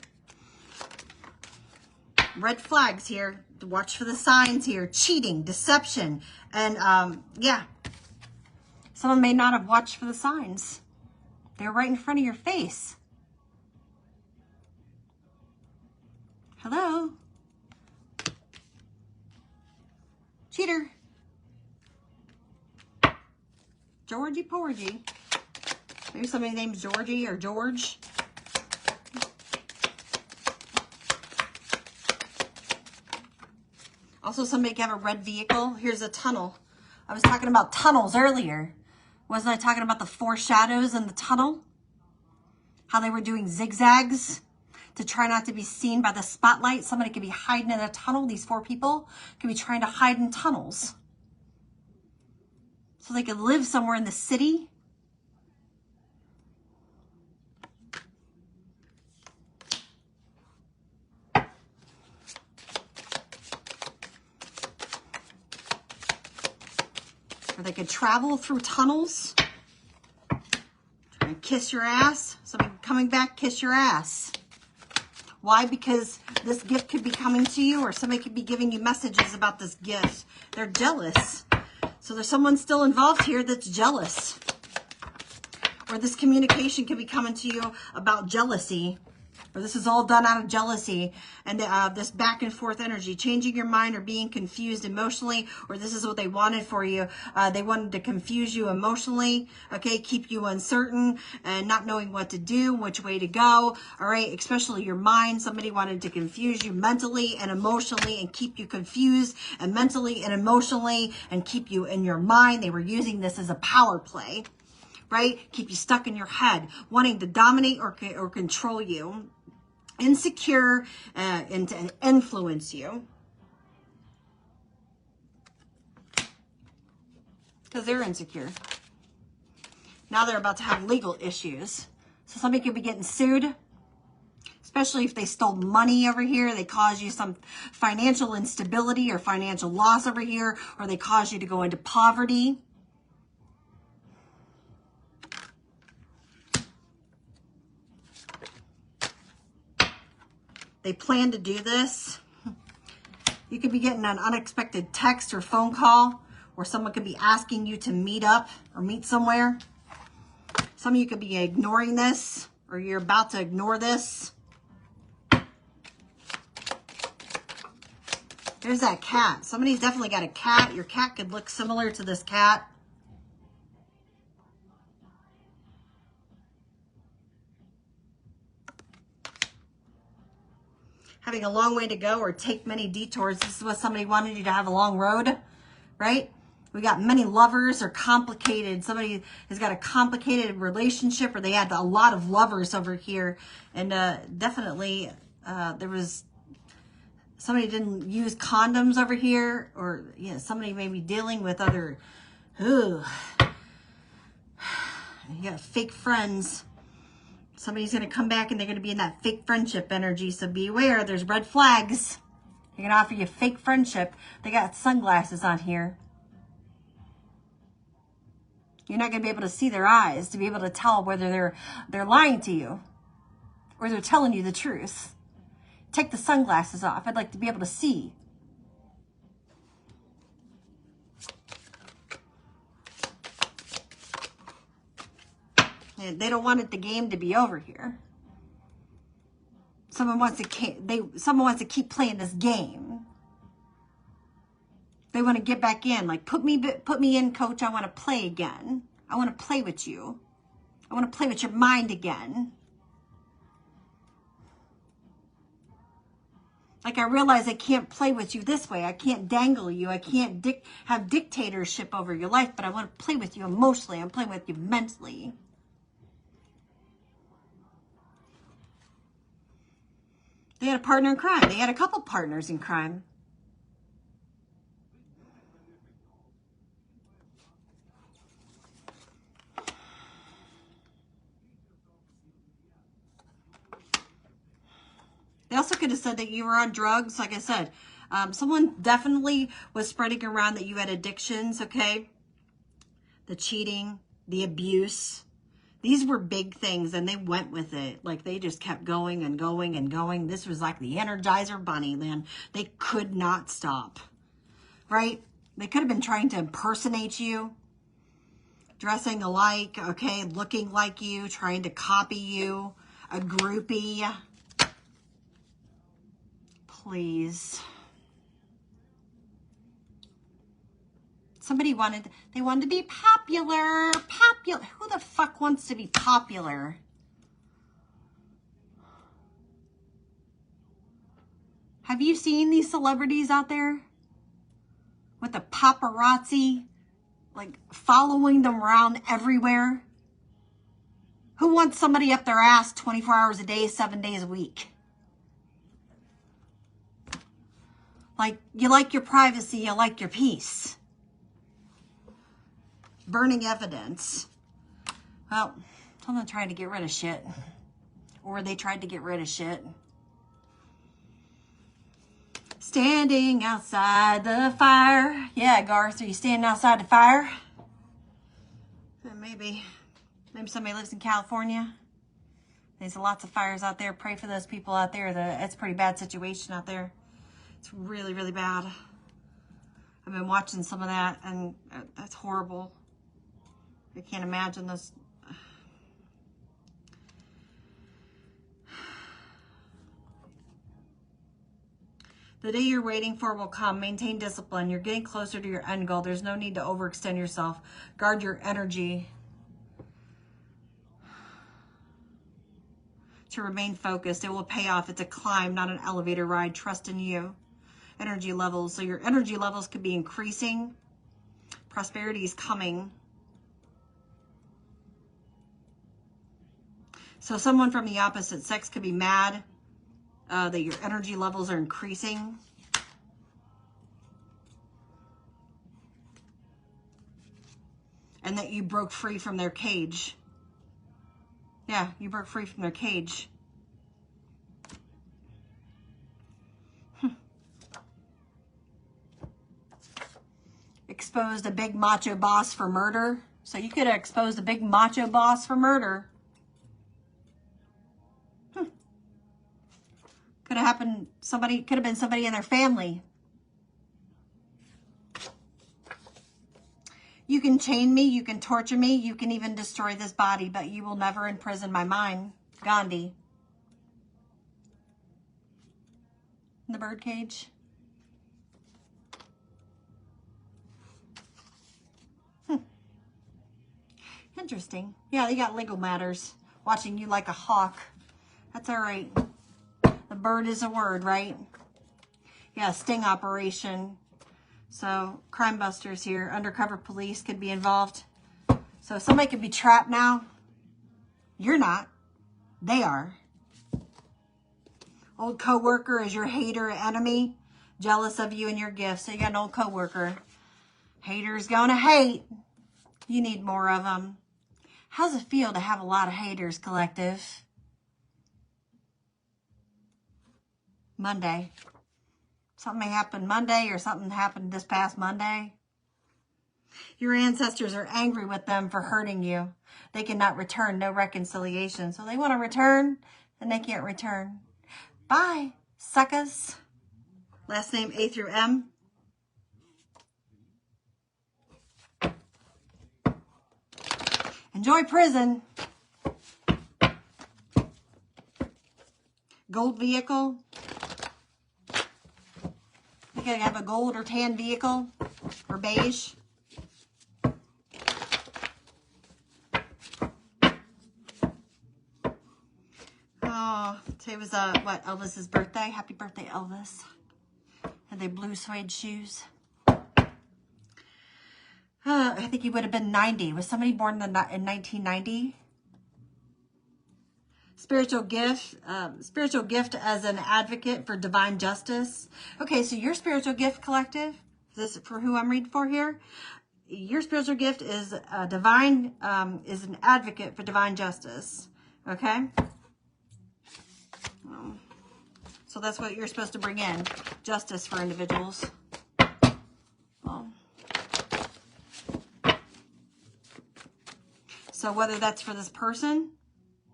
Red flags here. Watch for the signs here. Cheating, deception, and yeah. Someone may not have watched for the signs. They're right in front of your face. Hello? Cheater. Georgie Porgy. Maybe somebody's name's Georgie or George. Also, somebody can have a red vehicle. Here's a tunnel. I was talking about tunnels earlier. Wasn't I talking about the four shadows in the tunnel? How they were doing zigzags to try not to be seen by the spotlight. Somebody could be hiding in a tunnel. These four people could be trying to hide in tunnels. So they could live somewhere in the city. Or they could travel through tunnels. Trying to kiss your ass. Somebody coming back, kiss your ass. Why? Because this gift could be coming to you, or somebody could be giving you messages about this gift. They're jealous. So there's someone still involved here that's jealous. Or this communication could be coming to you about jealousy. Or this is all done out of jealousy and this back and forth energy, changing your mind or being confused emotionally, or this is what they wanted for you. They wanted to confuse you emotionally, okay, keep you uncertain and not knowing what to do, which way to go, all right, especially your mind. Somebody wanted to confuse you mentally and emotionally and keep you confused and mentally and emotionally and keep you in your mind. They were using this as a power play, right? Keep you stuck in your head, wanting to dominate or control you. Insecure and to influence you because they're insecure. Now they're about to have legal issues. So somebody could be getting sued, especially if they stole money over here. They caused you some financial instability or financial loss over here, or they caused you to go into poverty. They plan to do this. You could be getting an unexpected text or phone call, or someone could be asking you to meet up or meet somewhere. Some of you could be ignoring this, or you're about to ignore this. There's that cat. Somebody's definitely got a cat. Your cat could look similar to this cat. Having a long way to go or take many detours. This is what somebody wanted you to have, a long road, right? We got many lovers or complicated. Somebody has got a complicated relationship, or they had a lot of lovers over here. And definitely there was, somebody didn't use condoms over here, or yeah, somebody may be dealing with other, you got fake friends. Somebody's going to come back and they're going to be in that fake friendship energy. So be aware, there's red flags. They're going to offer you fake friendship. They got sunglasses on here. You're not going to be able to see their eyes to be able to tell whether they're lying to you or they're telling you the truth. Take the sunglasses off. I'd like to be able to see. They don't want the game to be over here. Someone wants to keep playing this game. They want to get back in. Like, put me in, coach. I want to play again. I want to play with you. I want to play with your mind again. Like, I realize I can't play with you this way. I can't dangle you. I can't have dictatorship over your life, but I want to play with you emotionally. I'm playing with you mentally. They had a partner in crime. They had a couple partners in crime. They also could have said that you were on drugs. Like I said, someone definitely was spreading around that you had addictions, okay? The cheating, the abuse. These were big things, and they went with it. Like, they just kept going and going and going. This was like the Energizer Bunny, man. They could not stop, right? They could have been trying to impersonate you, dressing alike, okay, looking like you, trying to copy you, a groupie. Please. Somebody wanted to be popular. Popular. Who the fuck wants to be popular? Have you seen these celebrities out there with the paparazzi, like following them around everywhere? Who wants somebody up their ass 24 hours a day, 7 days a week? Like, you like your privacy, you like your peace. Burning evidence. Well, someone trying to get rid of shit. Or they tried to get rid of shit. Standing outside the fire. Yeah, Garth, are you standing outside the fire? Maybe somebody lives in California. There's lots of fires out there. Pray for those people out there. It's a pretty bad situation out there. It's really, really bad. I've been watching some of that, and that's horrible. I can't imagine this. The day you're waiting for will come. Maintain discipline. You're getting closer to your end goal. There's no need to overextend yourself. Guard your energy to remain focused. It will pay off. It's a climb, not an elevator ride. Trust in you. Energy levels. So your energy levels could be increasing. Prosperity is coming. So someone from the opposite sex could be mad that your energy levels are increasing. And that you broke free from their cage. Yeah, you broke free from their cage. Exposed a big macho boss for murder. So you could have exposed a big macho boss for murder. Could have happened, could have been somebody in their family. You can chain me, you can torture me, you can even destroy this body, but you will never imprison my mind. Gandhi. In the birdcage. Interesting. Yeah, they got legal matters. Watching you like a hawk. That's all right. The bird is a word, right? Yeah, sting operation. So, crime busters here. Undercover police could be involved. So, somebody could be trapped now. You're not. They are. Old coworker is your hater or enemy. Jealous of you and your gifts. So, you got an old coworker. Haters gonna hate. You need more of them. How's it feel to have a lot of haters, collective? Monday. Something may happen Monday or something happened this past Monday. Your ancestors are angry with them for hurting you. They cannot return, no reconciliation. So they want to return, and they can't return. Bye, suckers. Last name A through M. Enjoy prison. Gold vehicle. You gotta have a gold or tan vehicle or beige. Oh, today was what, Elvis's birthday. Happy birthday, Elvis. Had they blue suede shoes. I think he would have been 90. Was somebody born in 1990? Spiritual gift as an advocate for divine justice. Okay, so your spiritual gift, collective, this is for who I'm reading for here. Your spiritual gift is is an advocate for divine justice. Okay. So that's what you're supposed to bring in. Justice for individuals. So whether that's for this person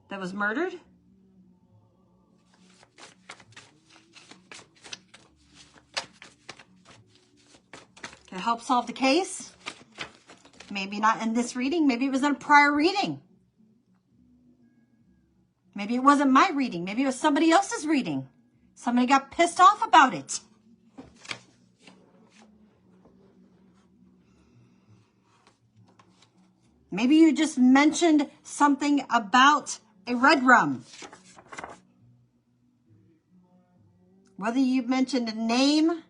that was murdered, to help solve the case, maybe not in this reading, maybe it was in a prior reading. Maybe it wasn't my reading, maybe it was somebody else's reading. Somebody got pissed off about it. Maybe you just mentioned something about a red rum. Whether you mentioned a name,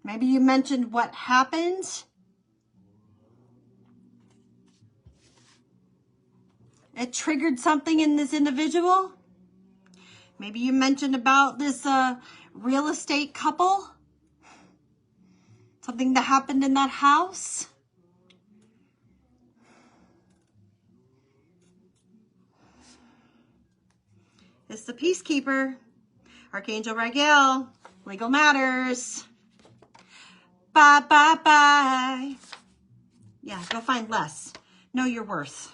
maybe you mentioned what happened. It triggered something in this individual. Maybe you mentioned about this real estate couple. Something that happened in that house. It's the Peacekeeper, Archangel Raguel, Legal Matters. Bye, bye, bye. Yeah, go find less. Know your worth.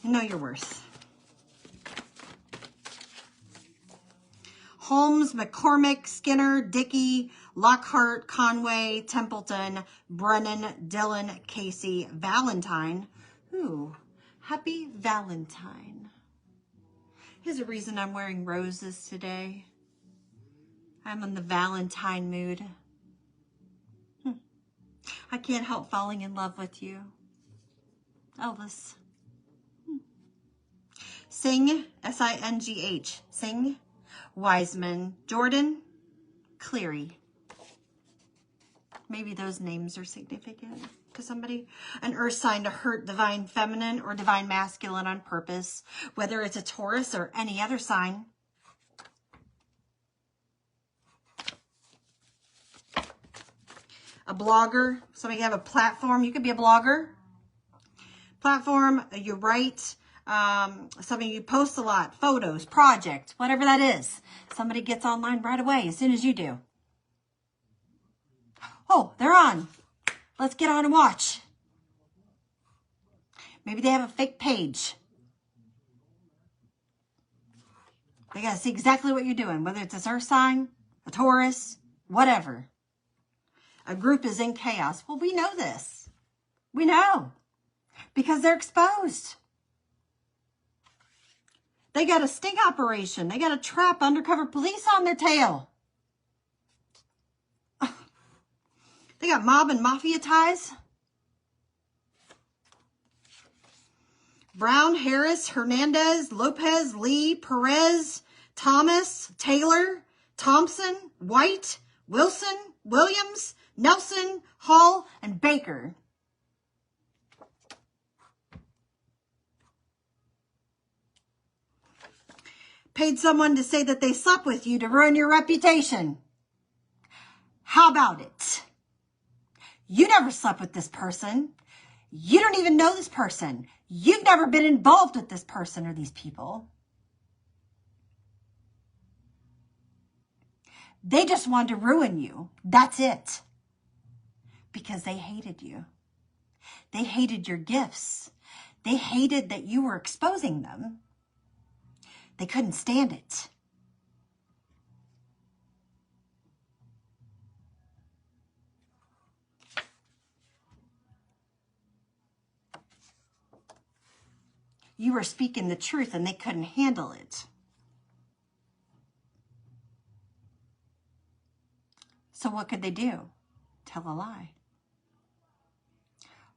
Know your worth. Holmes, McCormick, Skinner, Dickey, Lockhart, Conway, Templeton, Brennan, Dillon, Casey, Valentine. Ooh, happy Valentine. Here's a reason I'm wearing roses today. I'm in the Valentine mood. I can't help falling in love with you. Elvis. Singh, S-I-N-G-H. Singh, Wiseman, Jordan, Cleary. Maybe those names are significant to somebody. An earth sign to hurt divine feminine or divine masculine on purpose, whether it's a Taurus or any other sign. A blogger, somebody have a platform. You could be a blogger. Platform, you write, something you post a lot, photos, project, whatever that is. Somebody gets online right away as soon as you do. Oh, they're on. Let's get on and watch. Maybe they have a fake page. They got to see exactly what you're doing, whether it's a earth sign, a Taurus, whatever. A group is in chaos. Well, we know this. We know. Because they're exposed. They got a sting operation. They got a trap undercover police on their tail. They got mob and mafia ties. Brown, Harris, Hernandez, Lopez, Lee, Perez, Thomas, Taylor, Thompson, White, Wilson, Williams, Nelson, Hall, and Baker. Paid someone to say that they slept with you to ruin your reputation. How about it? You never slept with this person. You don't even know this person. You've never been involved with this person or these people. They just wanted to ruin you. That's it. Because they hated you. They hated your gifts. They hated that you were exposing them. They couldn't stand it. You were speaking the truth and they couldn't handle it. So what could they do? Tell a lie.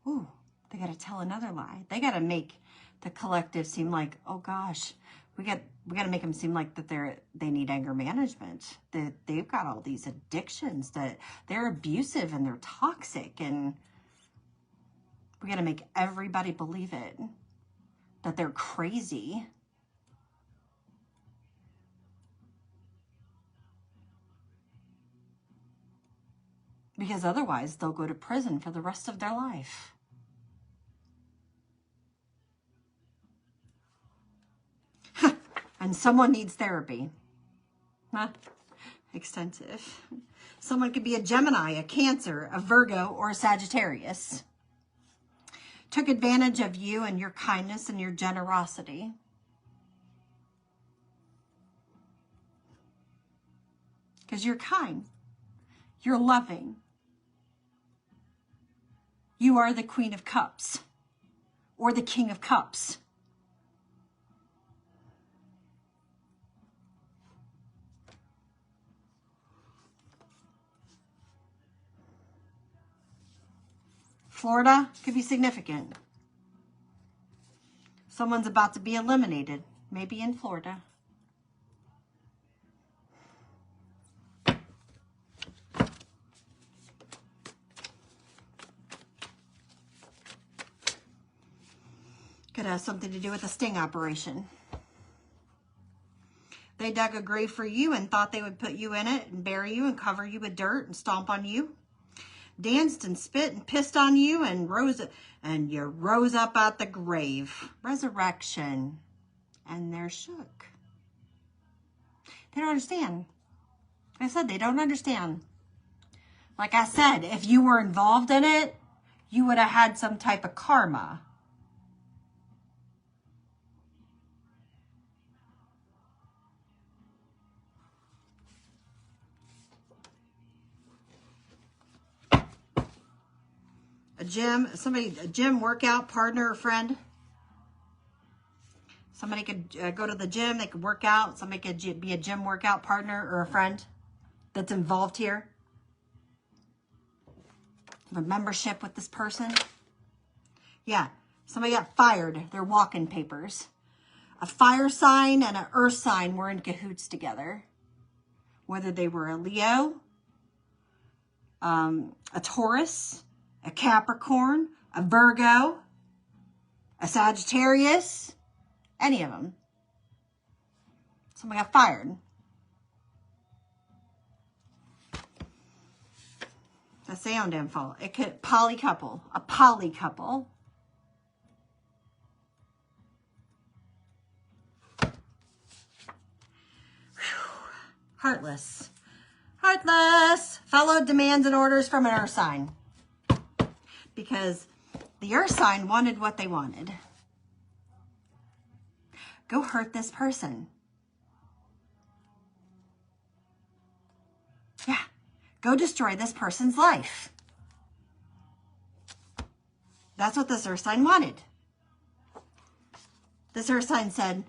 Ooh, they got to tell another lie. They got to make the collective seem like, oh gosh, we got to make them seem like that they need anger management, that they've got all these addictions, that they're abusive and they're toxic, and we got to make everybody believe it, that they're crazy. Because otherwise they'll go to prison for the rest of their life. And someone needs therapy. Huh? Extensive. Someone could be a Gemini, a Cancer, a Virgo, or a Sagittarius. Took advantage of you and your kindness and your generosity. Because you're kind. You're loving. You are the Queen of Cups or the King of Cups. Florida could be significant. Someone's about to be eliminated, maybe in Florida. Could have something to do with a sting operation. They dug a grave for you and thought they would put you in it and bury you and cover you with dirt and stomp on you. Danced and spit and pissed on you and you rose up out the grave. Resurrection. And they're shook. They don't understand. Like I said, they don't understand. Like I said, if you were involved in it, you would have had some type of karma. A gym workout partner or friend. Somebody could go to the gym, they could work out. Somebody could be a gym workout partner or a friend that's involved here. Have a membership with this person. Yeah, somebody got fired. They're walking papers. A fire sign and an earth sign were in cahoots together. Whether they were a Leo, a Taurus, a Capricorn, a Virgo, a Sagittarius, any of them. Someone got fired. That's the own damn fault. It could, a poly couple. Heartless. Followed demands and orders from an earth sign. Because the earth sign wanted what they wanted. Go hurt this person. Yeah. Go destroy this person's life. That's what this earth sign wanted. This earth sign said,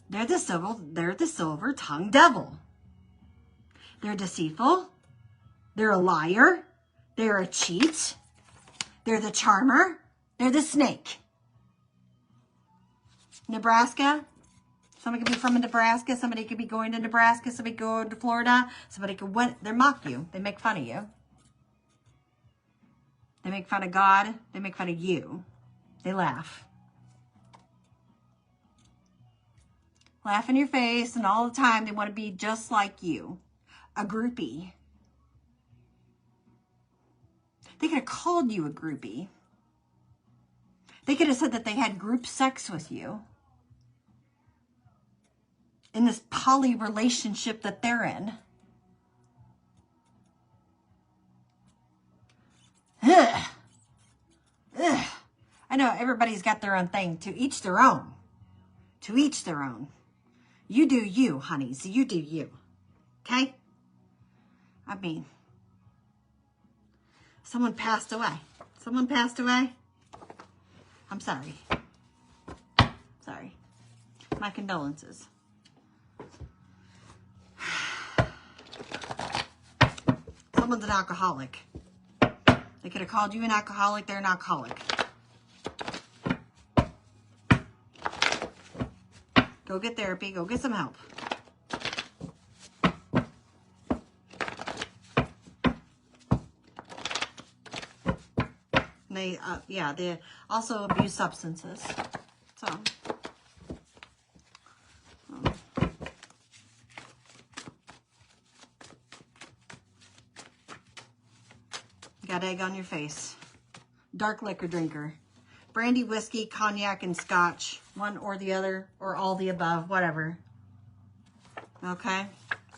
they're the silver-tongued devil. They're deceitful. They're a liar. They're a cheat. They're the charmer. They're the snake. Nebraska. Somebody could be from Nebraska. Somebody could be going to Nebraska. Somebody could go to Florida. Somebody could they mock you. They make fun of you. They make fun of God. They make fun of you. They laugh. Laugh in your face, and all the time they want to be just like you. A groupie. They could have called you a groupie. They could have said that they had group sex with you. In this poly relationship that they're in. Ugh. Ugh. I know everybody's got their own thing. To each their own. To each their own. You do you, honeys. You do you. Okay? I mean, someone passed away. Someone passed away? I'm sorry. Sorry. My condolences. Someone's an alcoholic. They could have called you an alcoholic. They're an alcoholic. Go get therapy. Go get some help. They also abuse substances. So, got egg on your face. Dark liquor drinker. Brandy, whiskey, cognac, and scotch. One or the other, or all the above, whatever. Okay?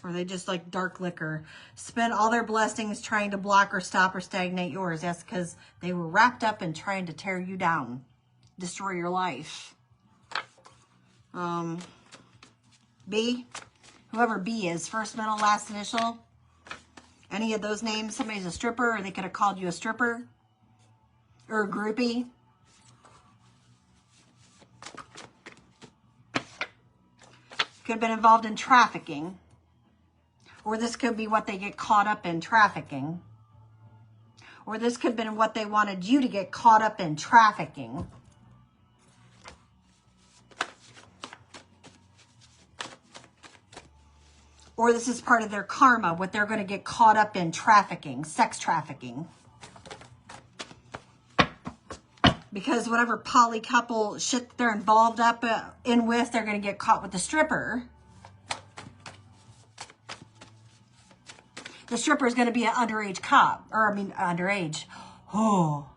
Or they just like dark liquor. Spend all their blessings trying to block or stop or stagnate yours. That's because they were wrapped up in trying to tear you down, destroy your life. B, whoever B is, first, middle, last initial. Any of those names, somebody's a stripper, or they could have called you a stripper or a groupie. Could have been involved in trafficking. Or this could be what they get caught up in, trafficking. Or this could have been what they wanted you to get caught up in, trafficking. Or this is part of their karma, what they're going to get caught up in, trafficking, sex trafficking. Because whatever poly couple shit they're involved up in with, they're going to get caught with the stripper. The stripper is going to be an underage cop. Or, I mean, underage. Oh.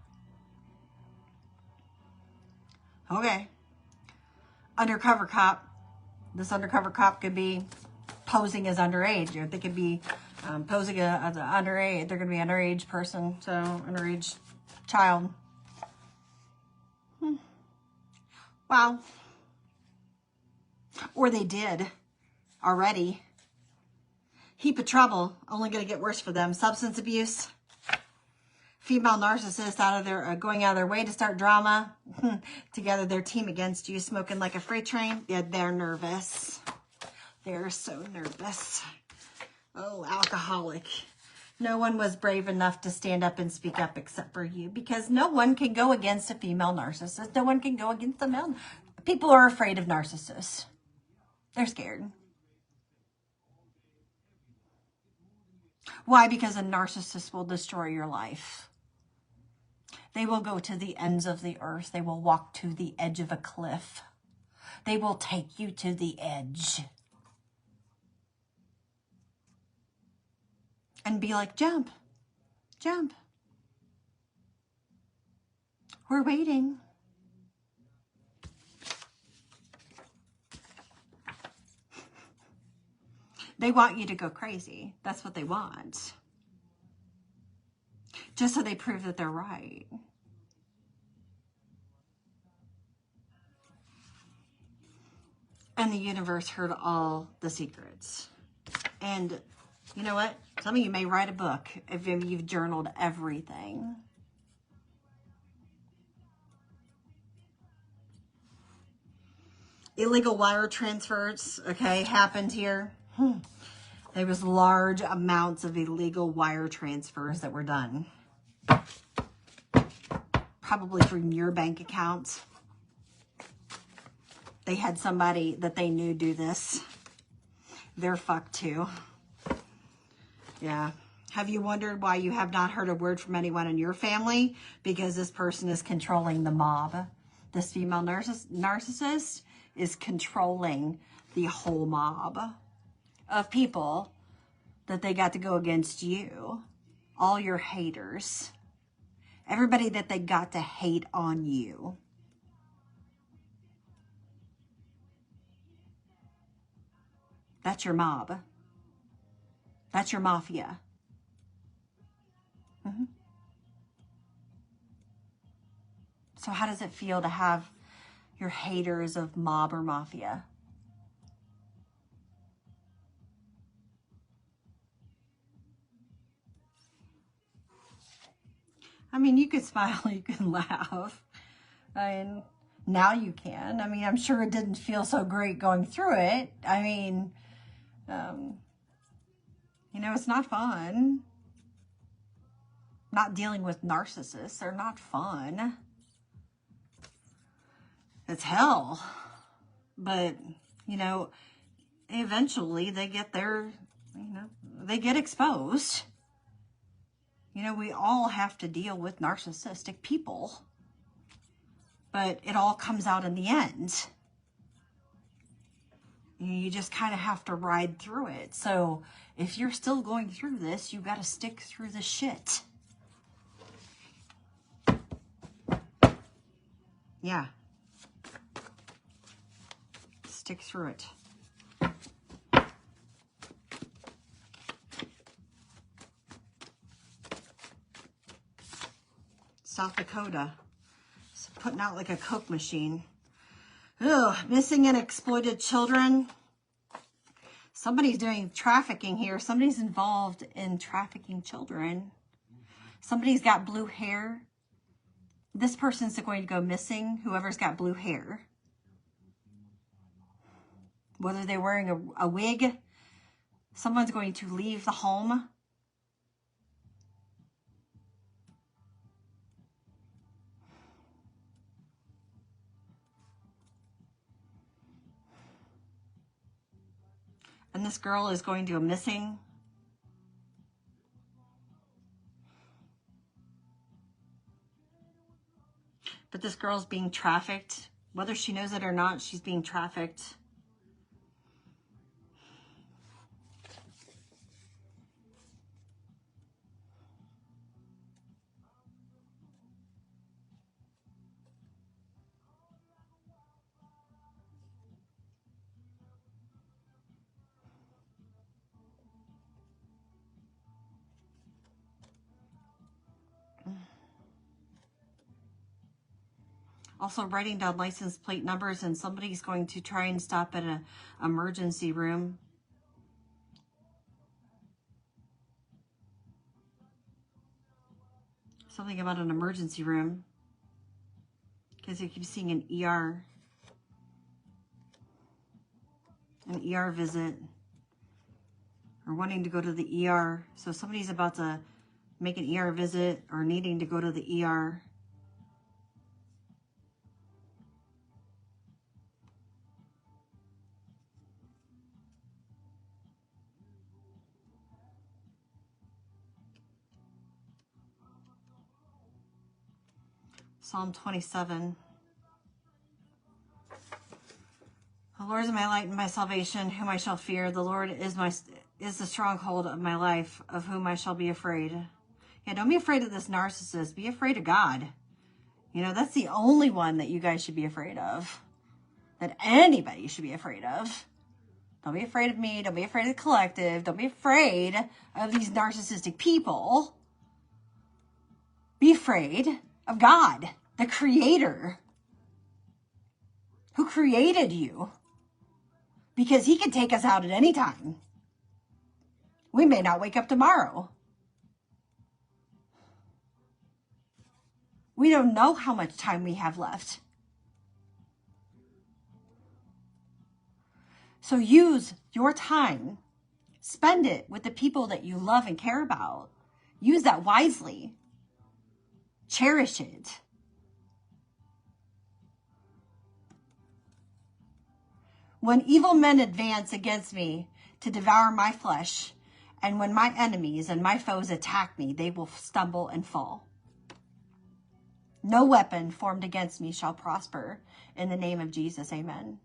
Okay. Undercover cop. This undercover cop could be posing as underage. Or they could be posing as an underage. They're going to be an underage person. So, underage child. Wow. Or they did already. Heap of trouble. Only going to get worse for them. Substance abuse. Female narcissist going out of their way to start drama. To gather their team against you. Smoking like a freight train. Yeah, they're nervous. They're so nervous. Oh, alcoholic. No one was brave enough to stand up and speak up except for you. Because no one can go against a female narcissist. No one can go against a male. People are afraid of narcissists. They're scared. Why? Because a narcissist will destroy your life. They will go to the ends of the earth. They will walk to the edge of a cliff. They will take you to the edge. And be like, jump, jump. We're waiting. They want you to go crazy. That's what they want. Just so they prove that they're right. And the universe heard all the secrets. And you know what? Some of you may write a book if you've journaled everything. Illegal wire transfers, okay, happened here. There was large amounts of illegal wire transfers that were done. Probably from your bank accounts. They had somebody that they knew do this. They're fucked too. Yeah. Have you wondered why you have not heard a word from anyone in your family? Because this person is controlling the mob. This female narcissist is controlling the whole mob of people that they got to go against you. All your haters. Everybody that they got to hate on you. That's your mob. That's your mafia. So how does it feel to have your haters of mob or mafia? I mean, you could smile, you can laugh. I mean, now you can. I mean, I'm sure it didn't feel so great going through it. I mean, you know, it's not fun. Not dealing with narcissists. They're not fun. It's hell. But, you know, eventually they get their, you know, they get exposed. You know, we all have to deal with narcissistic people. But it all comes out in the end. You just kind of have to ride through it. So if you're still going through this, you got to stick through the shit. Yeah. Stick through it. South Dakota. It's putting out like a Coke machine. Ugh, missing and exploited children. Somebody's doing trafficking here. Somebody's involved in trafficking children. Somebody's got blue hair. This person's going to go missing, whoever's got blue hair. Whether they're wearing a wig, someone's going to leave the home. And this girl is going to go missing. But this girl's being trafficked. Whether she knows it or not, she's being trafficked. Also writing down license plate numbers, and somebody's going to try and stop at an emergency room. Something about an emergency room. Because you keep seeing an ER. An ER visit. Or wanting to go to the ER. So somebody's about to make an ER visit or needing to go to the ER. Psalm 27. The Lord is my light and my salvation, whom I shall fear. The Lord is the stronghold of my life, of whom I shall be afraid. Yeah, don't be afraid of this narcissist. Be afraid of God. You know, that's the only one that you guys should be afraid of. That anybody should be afraid of. Don't be afraid of me. Don't be afraid of the collective. Don't be afraid of these narcissistic people. Be afraid of God, the Creator, who created you, because He can take us out at any time. We may not wake up tomorrow. We don't know how much time we have left. So use your time. Spend it with the people that you love and care about. Use that wisely. Cherish it. When evil men advance against me to devour my flesh, and when my enemies and my foes attack me, they will stumble and fall. No weapon formed against me shall prosper. In the name of Jesus, amen.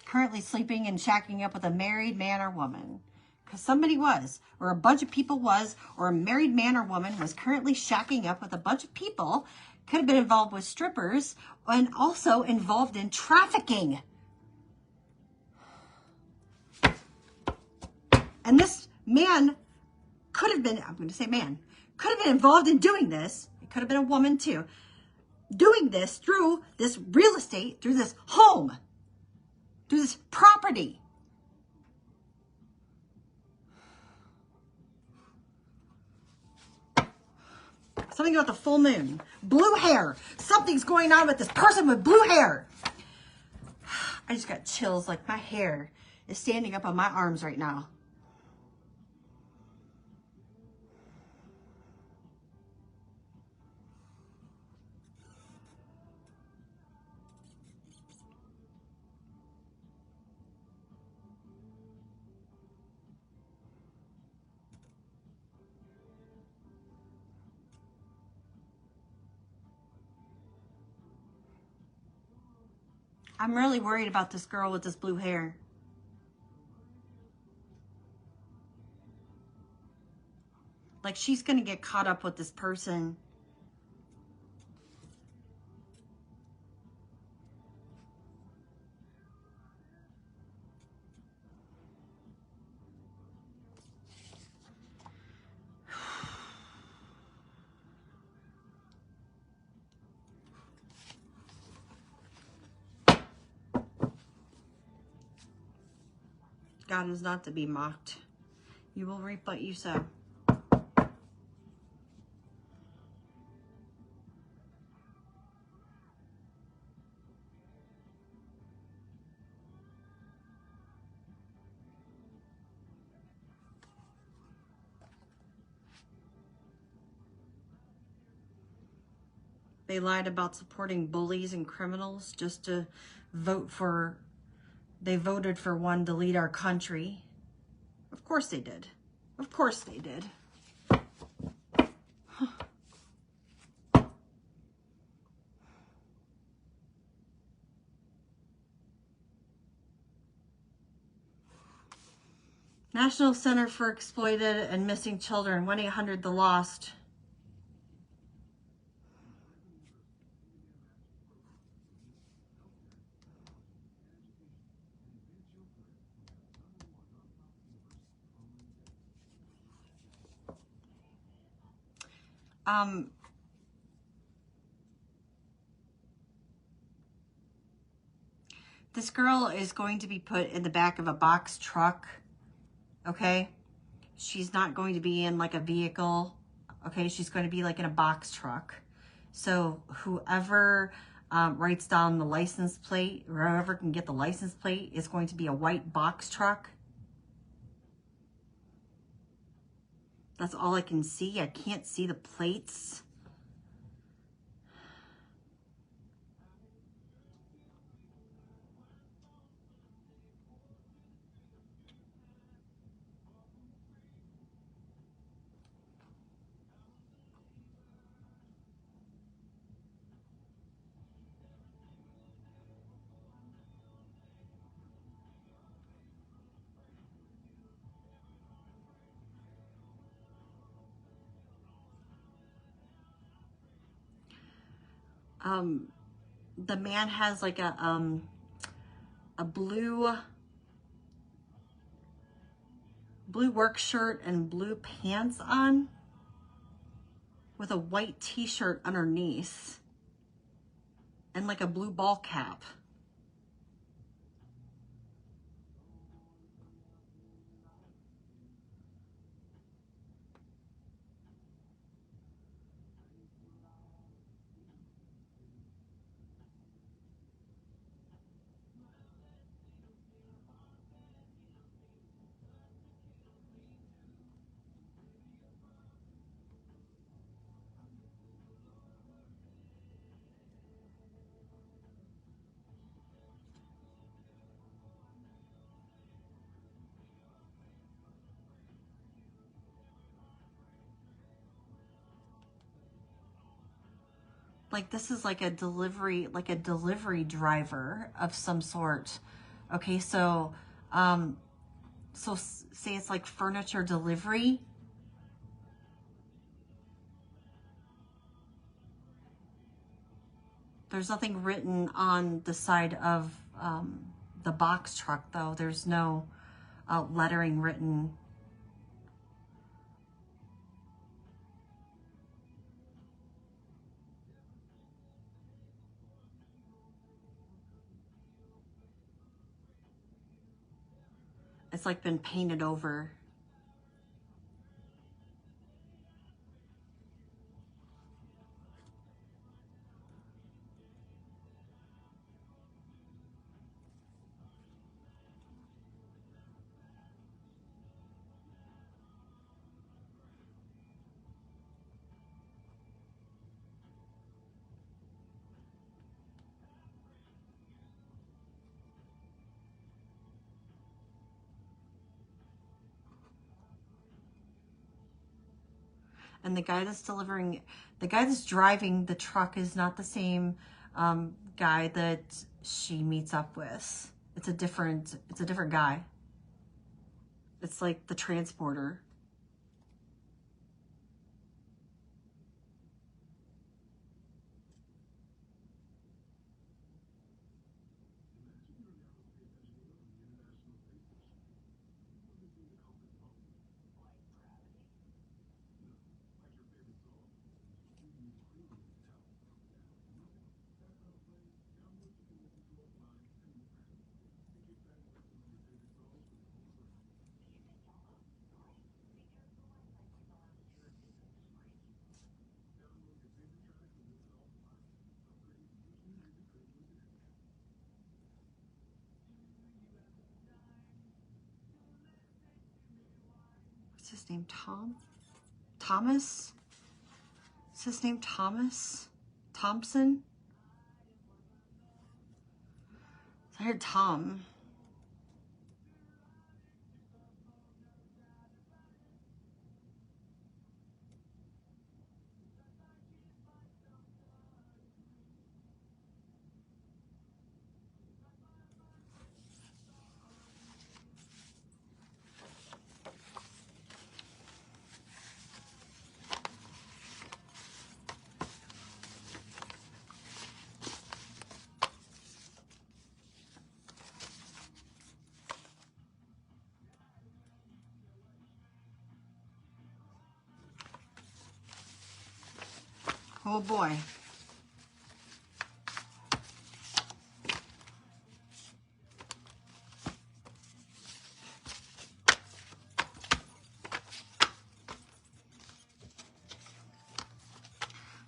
Currently sleeping and shacking up with a married man or woman. Because somebody was, or a bunch of people was, or a married man or woman was currently shacking up with a bunch of people. Could have been involved with strippers and also involved in trafficking. And this man could have been, I'm going to say man, could have been involved in doing this. It could have been a woman too. Doing this through this real estate, through this home, through this property. Something about the full moon. Blue hair. Something's going on with this person with blue hair. I just got chills, like my hair is standing up on my arms right now. I'm really worried about this girl with this blue hair. Like, she's going to get caught up with this person. God is not to be mocked. You will reap what you sow. They lied about supporting bullies and criminals just to vote for, they voted for one to lead our country. Of course they did. Of course they did. National Center for Exploited and Missing Children, 1-800 The Lost. This girl is going to be put in the back of a box truck, okay? She's not going to be in like a vehicle, okay? She's going to be like in a box truck. So whoever writes down the license plate, or whoever can get the license plate, is going to be a white box truck. That's all I can see. I can't see the plates. The man has like a blue work shirt and blue pants on with a white t-shirt underneath and like a blue ball cap. Like this is like a delivery driver of some sort. Okay, so so say it's like furniture delivery. There's nothing written on the side of the box truck though. There's no lettering written. It's like been painted over. And the guy that's driving the truck is not the same guy that she meets up with. It's a different guy. It's like the transporter. What's his name? Tom? Thomas? Is his name Thomas? Thompson? I heard Tom. Oh boy.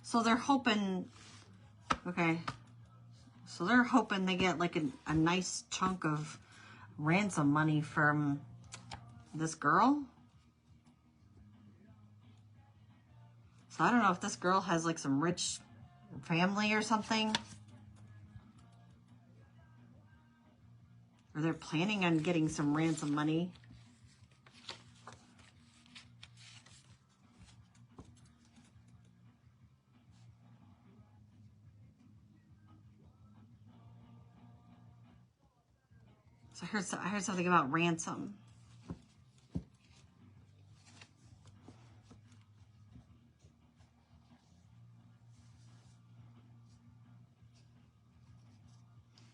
So they're hoping, okay, so they're hoping they get like a nice chunk of ransom money from this girl. So I don't know if this girl has like some rich family or something. Or they're planning on getting some ransom money. So I heard something about ransom.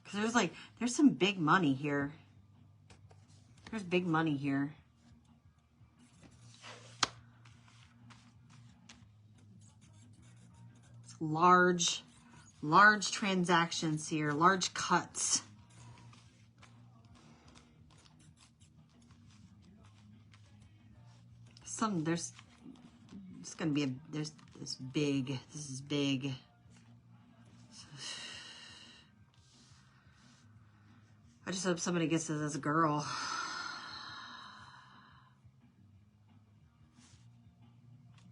Because there's some big money here. There's big money here. It's large transactions here, large cuts. There's gonna be this is big. I just hope somebody gets it as a girl.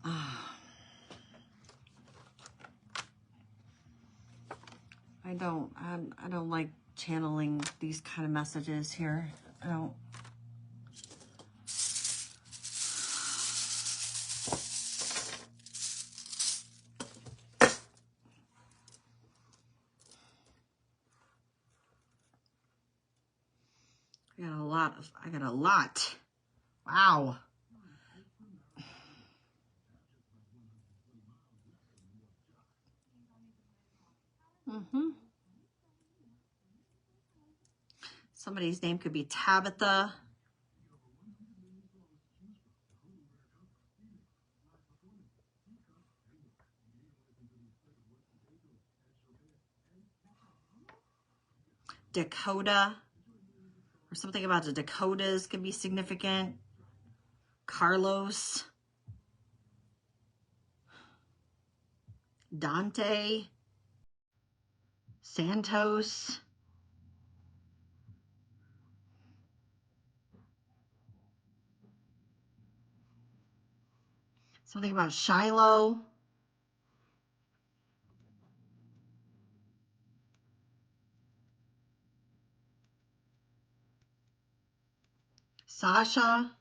I don't like channeling these kind of messages here. I don't. I got a lot. Wow. Somebody's name could be Tabitha. Dakota. Or something about the Dakotas could be significant. Carlos. Dante. Santos. Something about Shiloh. Sasha.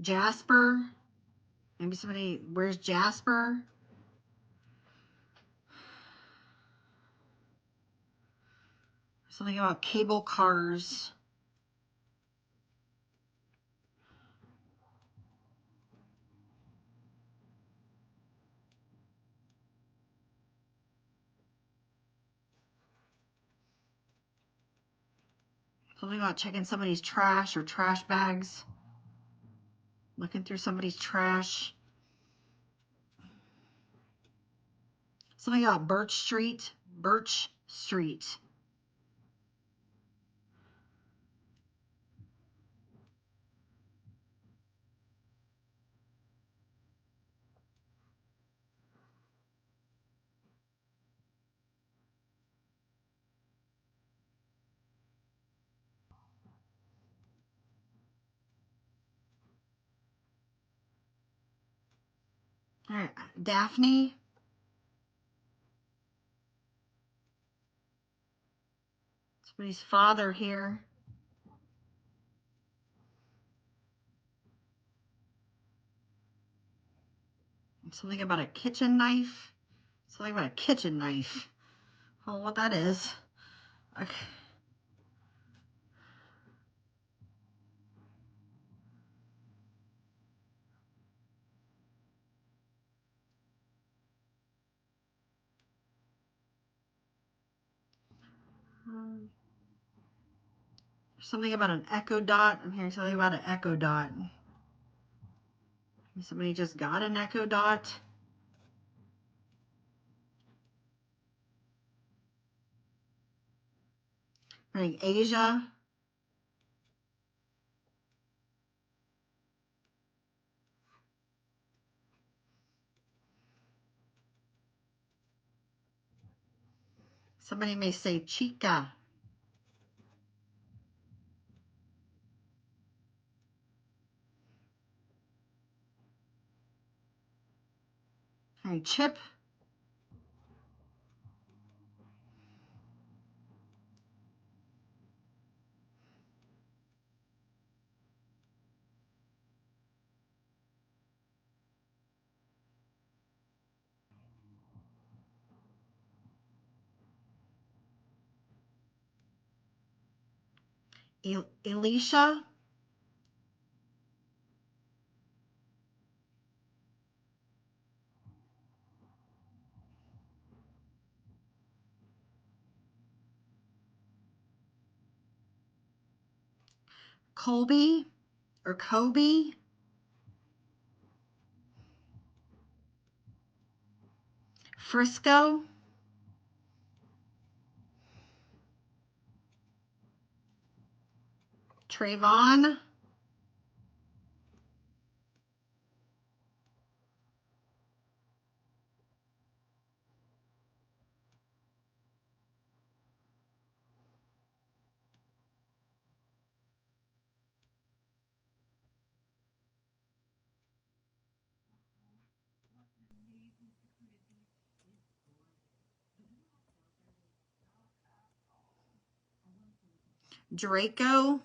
Jasper. Maybe somebody, where's Jasper? Something about cable cars. Something about checking somebody's trash or trash bags. Looking through somebody's trash. Something about Birch Street. Birch Street. All right, Daphne. Somebody's father here. Something about a kitchen knife. Something about a kitchen knife. Oh, what that is. Okay. Something about an echo dot. I'm hearing something about an echo dot. Somebody just got an echo dot. I think Asia. Somebody may say chica. Hey, Chip. Elisha. Colby or Kobe. Frisco. Trayvon. Draco.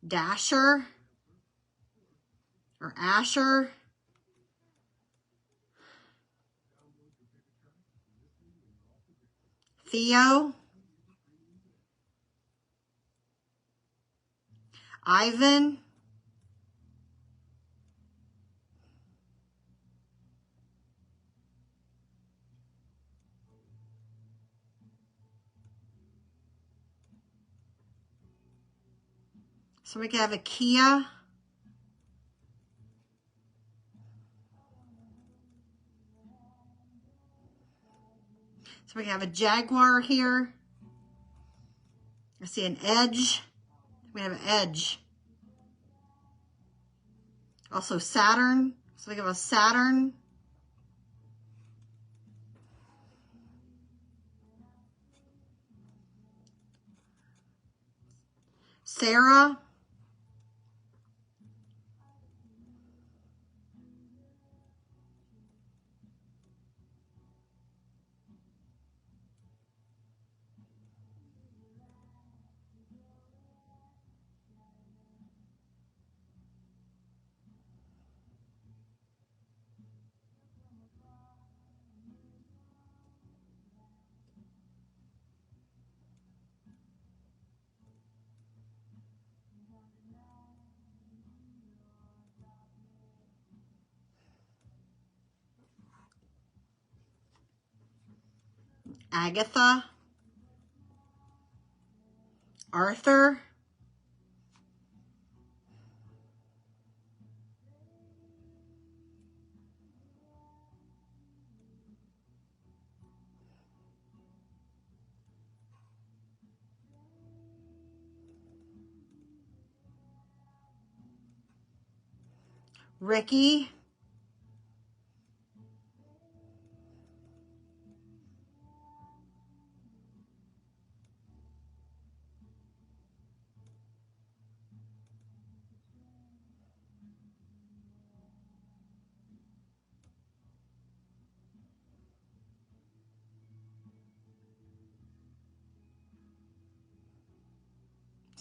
Dasher or Asher. Theo. Ivan. So we can have a Kia. So we can have a Jaguar here. I see an Edge. We have an Edge. Also Saturn. So we have a Saturn. Sarah. Agatha. Arthur. Ricky.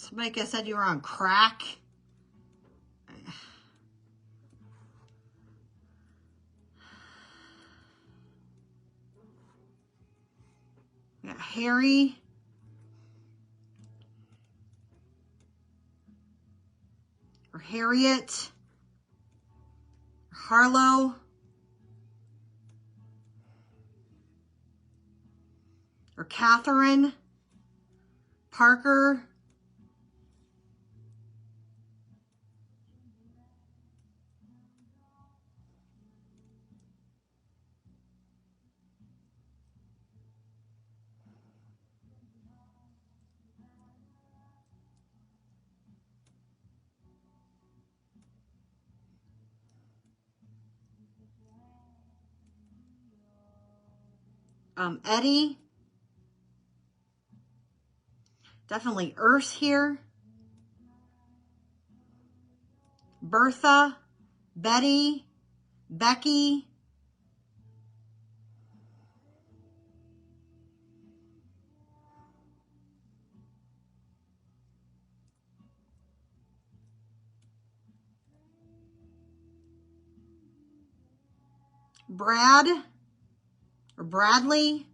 Somebody said you were on crack. We got Harry. Or Harriet. Or Harlow. Or Catherine. Parker. Eddie. Definitely Earth here. Bertha. Betty. Becky. Brad. Or Bradley.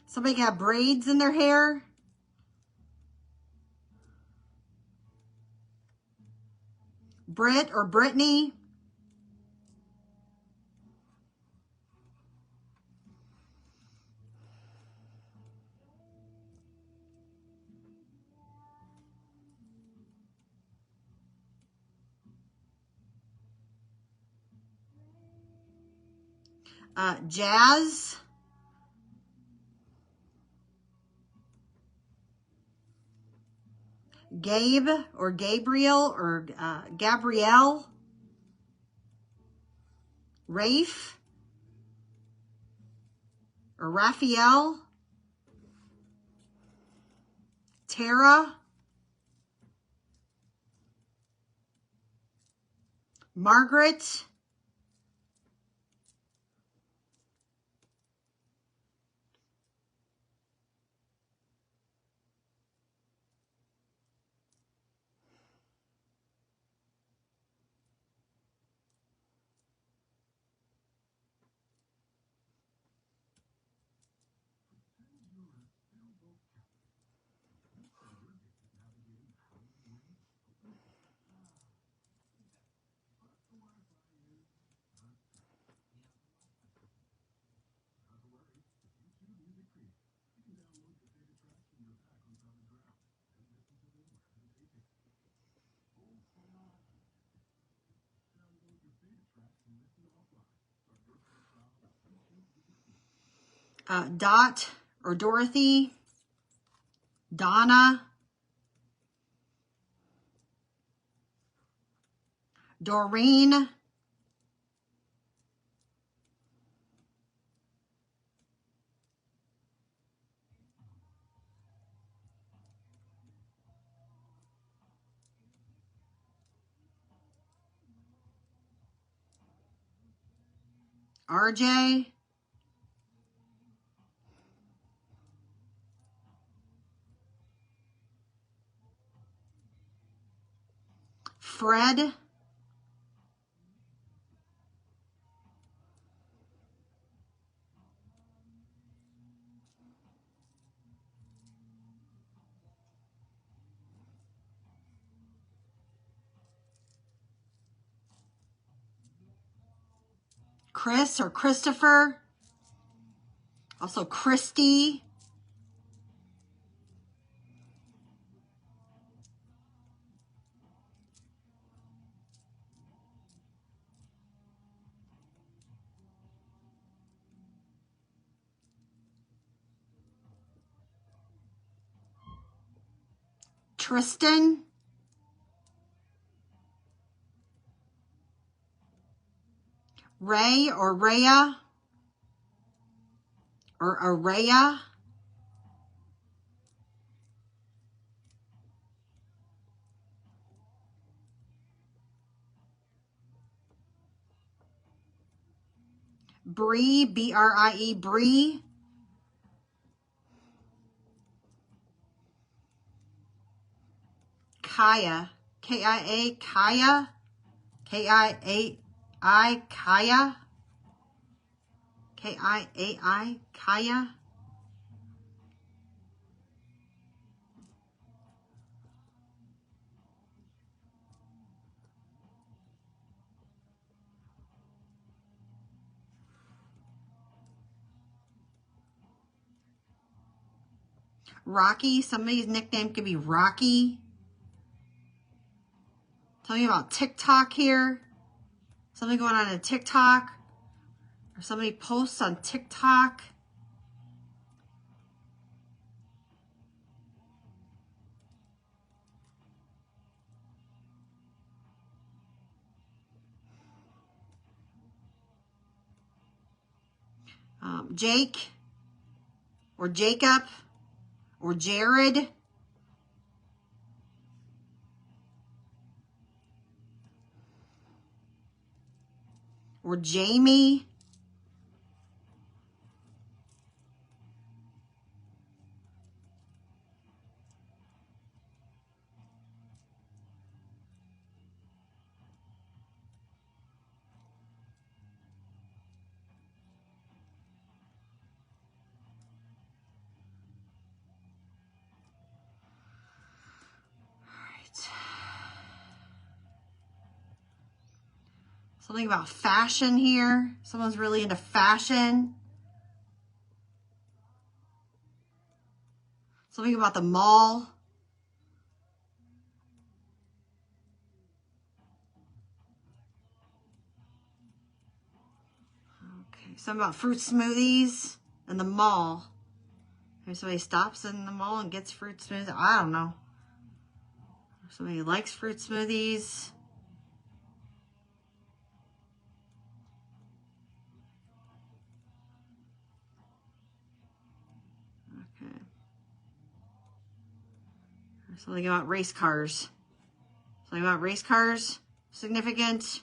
Somebody got braids in their hair. Britt or Brittany. Jazz. Gabe or Gabriel or Gabrielle. Rafe or Raphael. Tara. Margaret. Dot or Dorothy. Donna. Doreen. RJ. Fred. Chris or Christopher. Also Christy. Tristan. Ray or Rhea. Or Araya. Bree, B-R-I-E, Bree. Kaya. K-I-A, Kaya. K-I-A-I, Kaya. K-I-A-I, Kaya. Rocky. Somebody's nickname could be Rocky. Tell me about TikTok here. Something going on in TikTok. Or somebody posts on TikTok. Jake. Or Jacob. Or Jared. Or Jamie. Something about fashion here. Someone's really into fashion. Something about the mall. Okay, something about fruit smoothies and the mall. Maybe somebody stops in the mall and gets fruit smoothies. I don't know. Somebody likes fruit smoothies. Okay. Something about race cars. Something about race cars. Significant.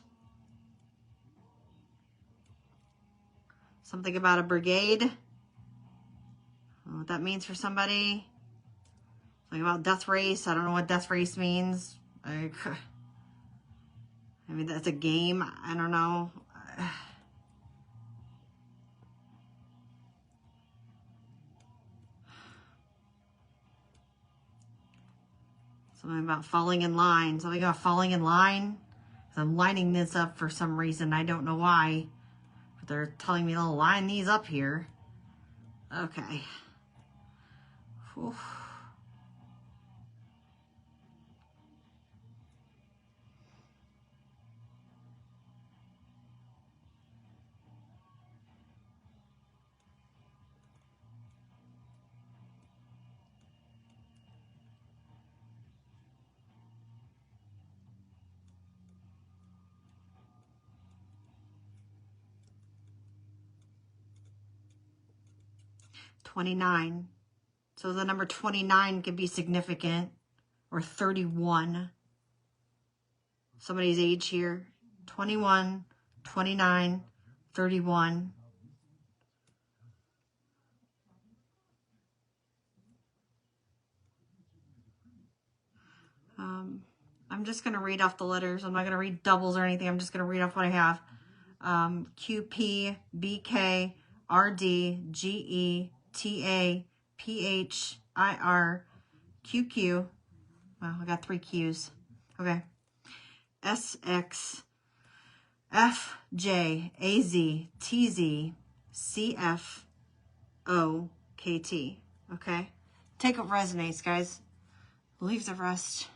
Something about a brigade. I don't know what that means for somebody. Something about death race. I don't know what death race means. I mean, that's a game. I don't know. Something about falling in line. Something about falling in line. I'm lining this up for some reason. I don't know why. But they're telling me to line these up here. Okay. Whew. $29. So the number 29 could be significant, or 31. Somebody's age here. 21, 29, 31. I'm just going to read off the letters. I'm not going to read doubles or anything. I'm just going to read off what I have. Q, P, B, K, R, D, G, E, T, A, P, H, I, R, Q, Q. Well, I got 3 Qs. Okay. S, X, F, J, A, Z, T, Z, C, F, O, K, T. Okay. Take what resonates, guys. Leave the rest.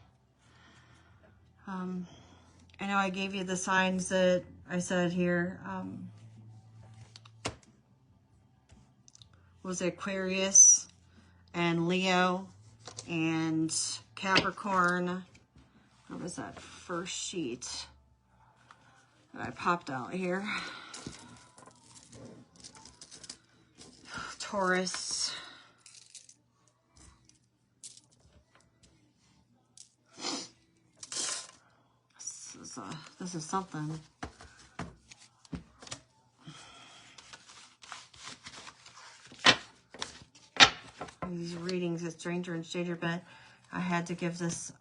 I know I gave you the signs that I said here. Was it Aquarius and Leo and Capricorn? What was that first sheet that I popped out here? Taurus. This is something. These readings, it's stranger and stranger, but I had to give this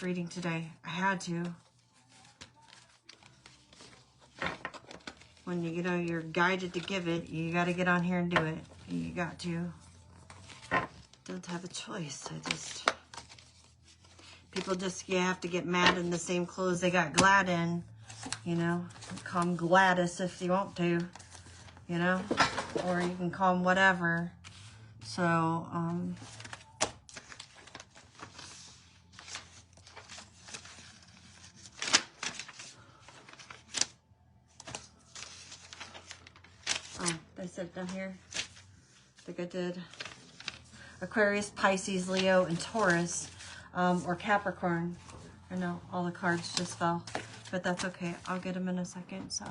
reading today. I had to. When you know you're guided to give it, you got to get on here and do it. You got to. Don't have a choice. People just, you have to get mad in the same clothes they got glad in, you know. Call them Gladys if you want to, you know, or you can call them whatever. So, oh, I said it down here. I think I did. Aquarius, Pisces, Leo, and Taurus, or Capricorn. I know all the cards just fell, but that's okay. I'll get them in a second. So,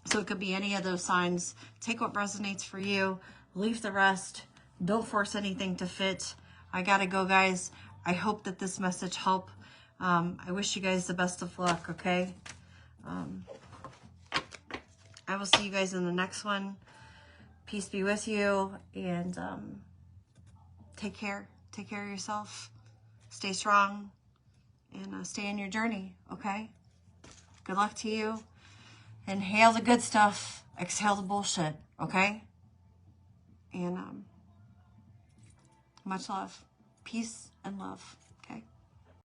so it could be any of those signs. Take what resonates for you. Leave the rest. Don't force anything to fit. I gotta go, guys. I hope that this message helped. I wish you guys the best of luck, okay? I will see you guys in the next one. Peace be with you, and take care. Take care of yourself. Stay strong, and stay in your journey, okay? Good luck to you. Inhale the good stuff. Exhale the bullshit, okay? And much love. Peace and love.